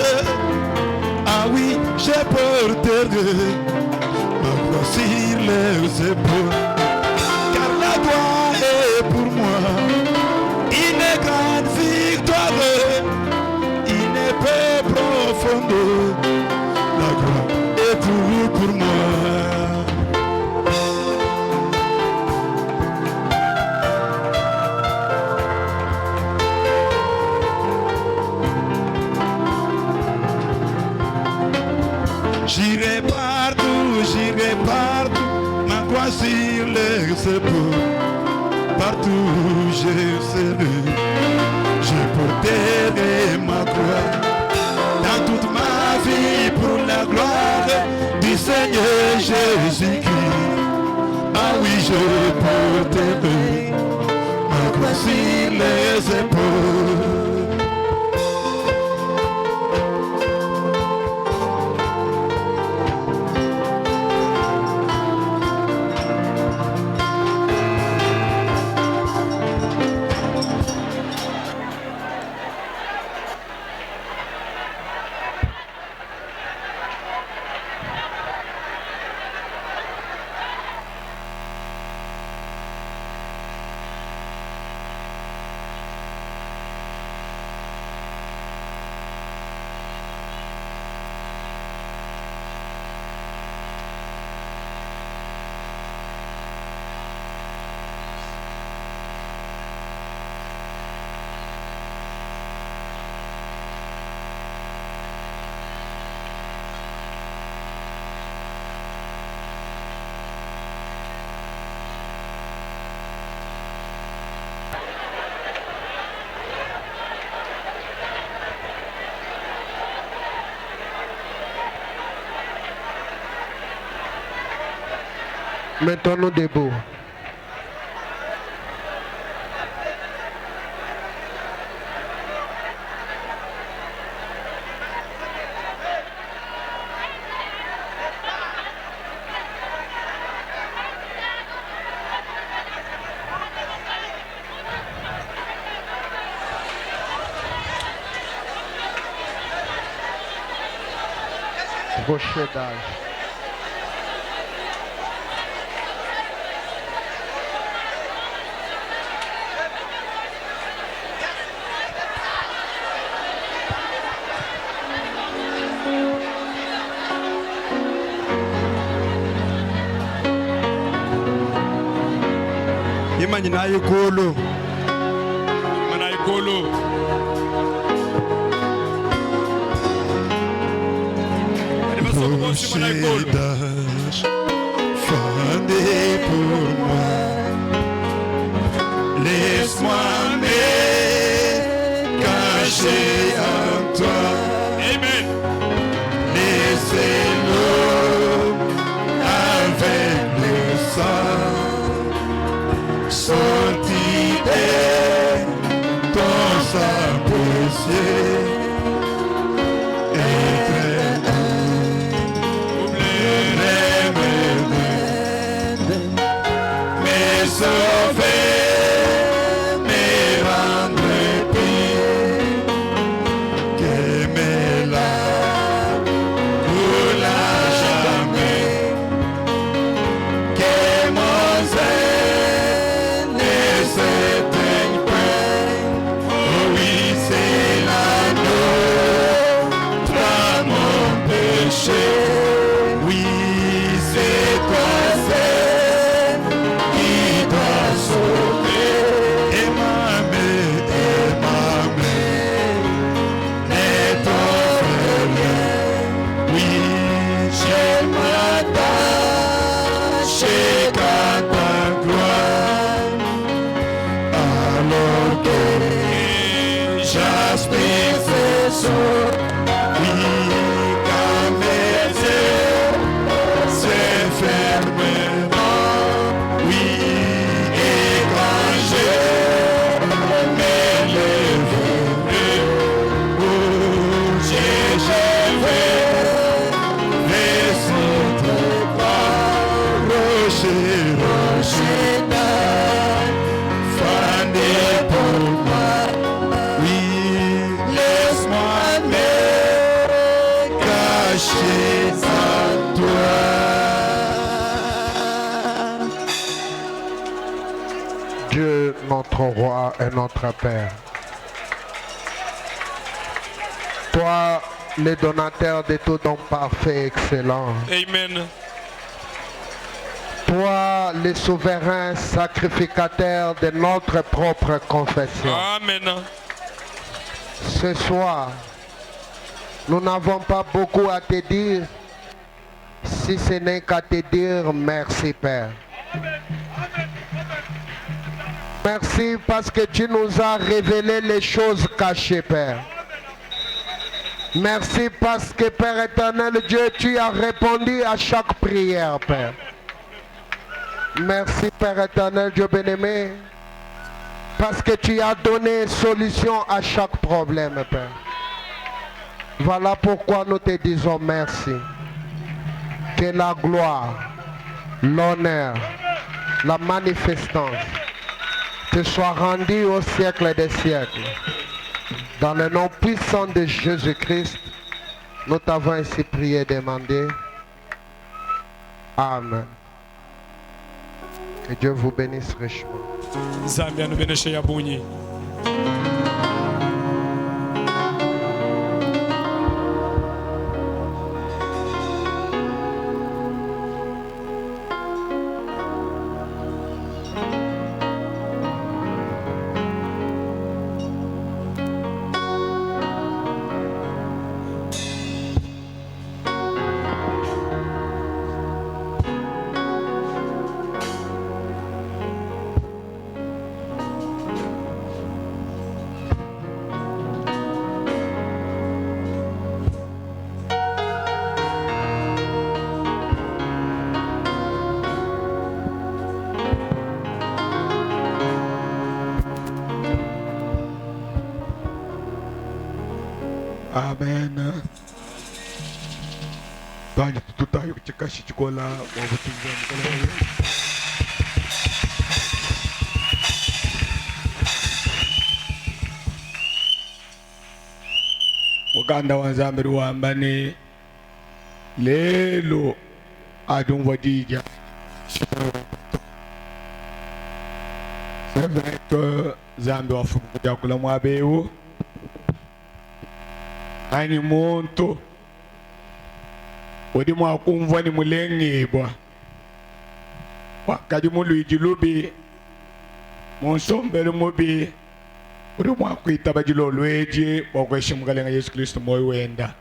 ah oui, je porterai ma croix sur les épaules, car la gloire est pour moi une grande victoire. sur les épaules, partout où je serai, je porterai ma croix dans toute ma vie pour la gloire du Seigneur Jésus-Christ. Ah oui, je porterai ma croix sur les épaules. Mettons-nous debout. Rocher d'âge. Imagina ikolo. Mana ikolo. Rocher d'âge, fondé pour moi. Laisse-moi me cacher en toi. Amen. Laissez-le avec le sang. Sorti de ton sang précieux. Sauver, me rendre pire, que me la pour la jamais, que mon zèle ne s'éteigne pas. Oh oui, c'est l'agneau, tra mon péché. Oui, c'est toi, Dieu, notre roi et notre Père. Toi, le donateur de tout don parfait et excellent. Amen. Toi, le souverain sacrificateur de notre propre confession. Amen. Ce soir, nous n'avons pas beaucoup à te dire, si ce n'est qu'à te dire merci, Père. Merci parce que tu nous as révélé les choses cachées, Père. Merci parce que, Père éternel Dieu, tu as répondu à chaque prière, Père. Merci, Père éternel Dieu bien-aimé, parce que tu as donné solution à chaque problème, Père. Voilà pourquoi nous te disons merci. Que la gloire, l'honneur, la manifestance te soit rendue au siècle des siècles. Dans le nom puissant de Jésus-Christ, nous t'avons ainsi prié et demandé. Amen. Que Dieu vous bénisse richement. Zambia nous bénisse ya bunyi. Amen. Tanya tutayo chikashi chikola wabutunza mkola. Muganda wa Nzambe ruambani lelo adumwadija. C'est vrai que Nzambe wafukuja kula mwabewu. Ani muntu odi mwakumva ni mulengibwa wakati mulwiji lubi munsombele mubi odi mwakwita bajilo lweji wakweshimukalenga Yesu Kristo moyo wenda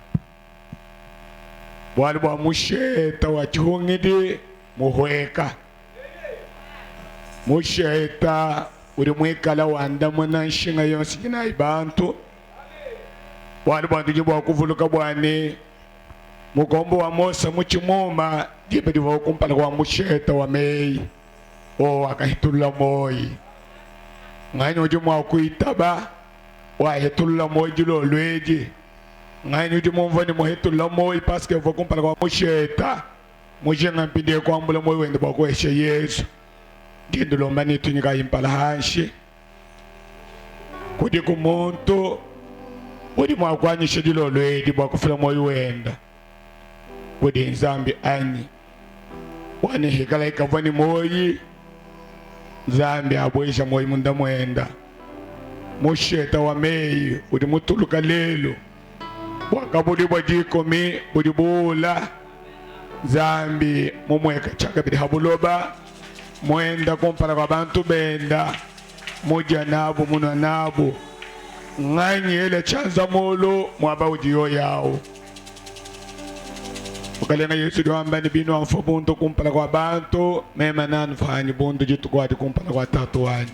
bwali bwa musheta wa chihungidi muhweka musheta odi mwikala wanda mwana nshinga yonsi jina ibantu wali bantu jibwa kuvuluka bwane mugombo wa Mose muchimuma dibe diva kumpala kwa musheta wa mei o akahitula moyi ngani ujimwa kuitaba wa hitula moyi jilo lweji ngani ujimwa ni muhitula moyi paske vo kumpala kwa musheta mujenga mpinde kwa mbula moyi wende bwa kweshe Yesu dindulo mani tunyika impala hanshi kudi kumuntu odi mwakwanyisha dilo lwedi bwakufula moyo wenda odi Nzambi ani wani hikala ikavani moyi Nzambi aboisha moyi munda mwenda musheta wa meyi odi mutuluka lelo wakabudi bwadikomi odi bula Nzambi mumweka chaka bidi habuloba mwenda kumpala kwa bantu benda muja nabo muna nabo ngani ele chanza molo mwaba ujiyo yao ukalenga Yesu diwamba ni binu wa mfobunto kumpala kwa bantu mema nanu fahani bundu jitu kwa di kumpala kwa tatu wani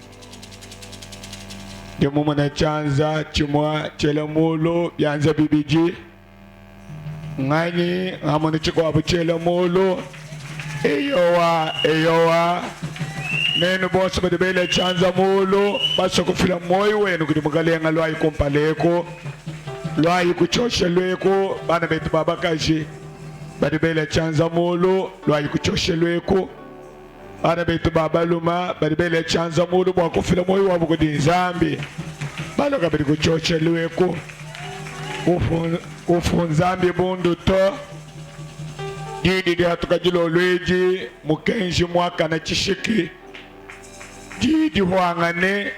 di mumuna chanza chimwa chele molo yanza bibiji ngani ngamuni chikwa bu chele molo eyowa nenu boso badibele chanza molo baso kufila moyo wenu kuti mukalenga lwayi kumpaleko lwayi kuchosha lweko bana betu babakaji badibele chanza molo lwayi kuchosha lweko bana betu babaluma badibele chanza molo bwa kufila moyo wabu kuti Nzambi balo kabiri kuchosha lweko ufunzambi bundu to didi hatukajilo lweji mukenji mwaka na chishiki didi huangane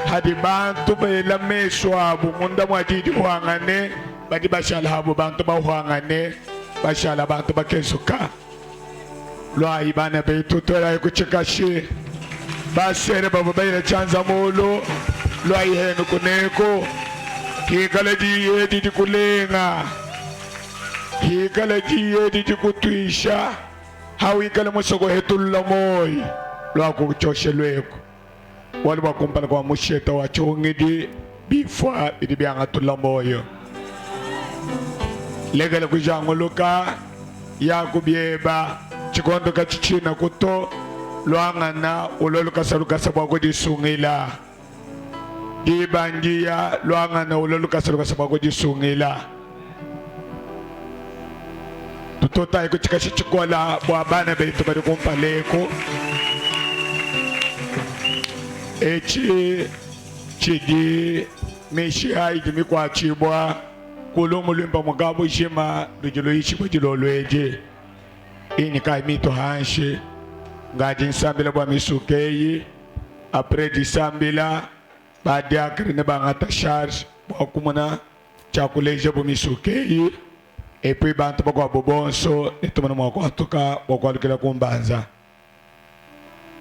hadi bantu bela meswabu munda mwa didi huangane badi bashala habu bantu ba huangane bashala bantu bakesuka lwa ibana betu tola kuchikashi basere babu bela chanza molo lwa ihenu kuneko hikala diye didi kulenga hikala diye didi kutwisha hawikala musoko hetulla moyi lwako kuchoshelweko wali bakumpala kwa musheta wa chungidi bifwa bidi byanga tulamboyo legele kujanguluka yakubyeba chikondo kachichina kuto lwangana uloluka saluka sabwako disungila dibanjia lwangana uloluka saluka sabwako disungila tutota iko chikashi chikola bwabana betu bari kumpaleko echi chidi mishia idimi kwa chibwa kulumu limpa mugabo shima rujulu ishibwa jilolweje ini kai mito hanshi ngaji nsambila bwa misukeyi apre disambila baadi akri ne bangata charge bwa kumuna chakuleje bwa misukeyi epi bantu bakwa bobonso nitumana mwako atuka wakwa lukila kumbanza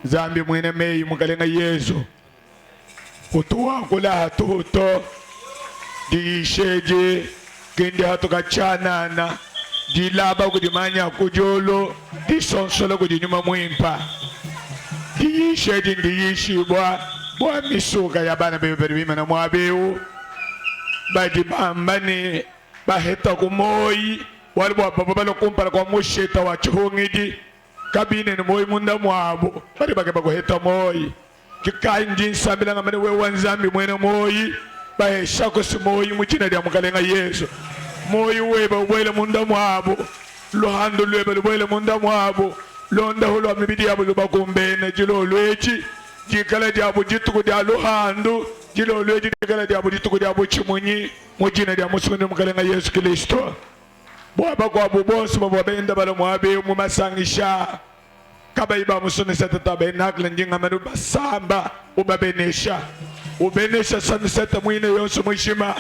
zambi mwene meyi mukalenga yesu kutuwa kula hatuto diisheje kindi hatuka chanana dilaba kudimanya kujolo disonsolo kudinyuma mwimpa diisheje ndiishibwa bwa misuka ya bana bebe bimana mwabeu badi bambani baheta kumoyi wali bwa baba balokumpala kwa musheta wa chihungidi kabine ni moyi munda mwabo bali bake bakuheta moyi kikai njinsa bilanga mane we wanzambi mwene moyi bae shako si moyi mujina dia mukalenga yesu moyi weba ubwele munda mwabo lohando lweba ubwele munda mwabo londa hulo amibidi yabo lubakumbene jilo lwechi jikala diabo jituku dia lohando jilo lwechi jikala diabo jituku diabo chimunyi mujina dia musukundi mukalenga yesu kristo bwaba kwa bubonsi mabwabenda bala mwabe mumasangisha kaba iba musonesa tatabernakle njinga manu basamba ubabenesha ubenesha saniseta mwine yonso mwishima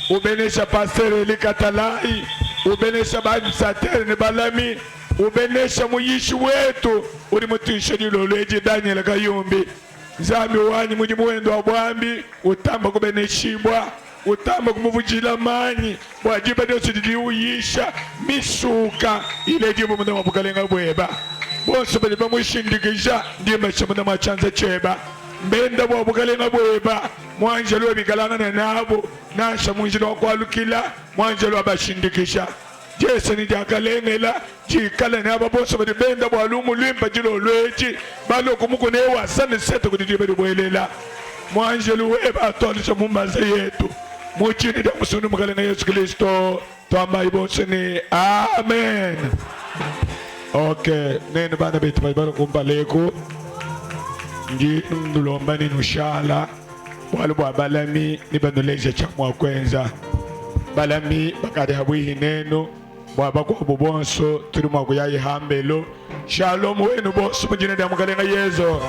ubenesha pastere likatalai ubenesha banisatere ni balami ubenesha muyishi wetu uri mutisha nilolweji Daniel Kayumbi zami wanyi muji muwendo wa bwambi utamba kubeneshibwa utamba kumuvujila manyi wajiba diosi didi uyisha misuka ile jibu muna wabukalenga bweba bonso bali bamushindikisha ndiye mashamuna machanza cheba mbenda wabukalenga bweba mwanjelo bikalanga nabo nasha munjilo kwalukila mwanjelo abashindikisha Jese ni jakalengela jikala naba bonso bali benda bwalumu limpa jilo lwechi balo kumuko newa sane sete kudidi bali bwelela mwanjelo weba atolisha mumbaza yetu muchini da musunu mukalenga Yesu Kristo twamba ibonseni amen. Okay, nene bana betu bali kumpaleko ngi ndulomba ni nushala wale bwa balami ni bandoleje chamwa kwenza balami bakade habwi neno bwa bakwa bobonso turi mwa kuyayi hambelo shalom wenu bonso mujine da mukalenga Yesu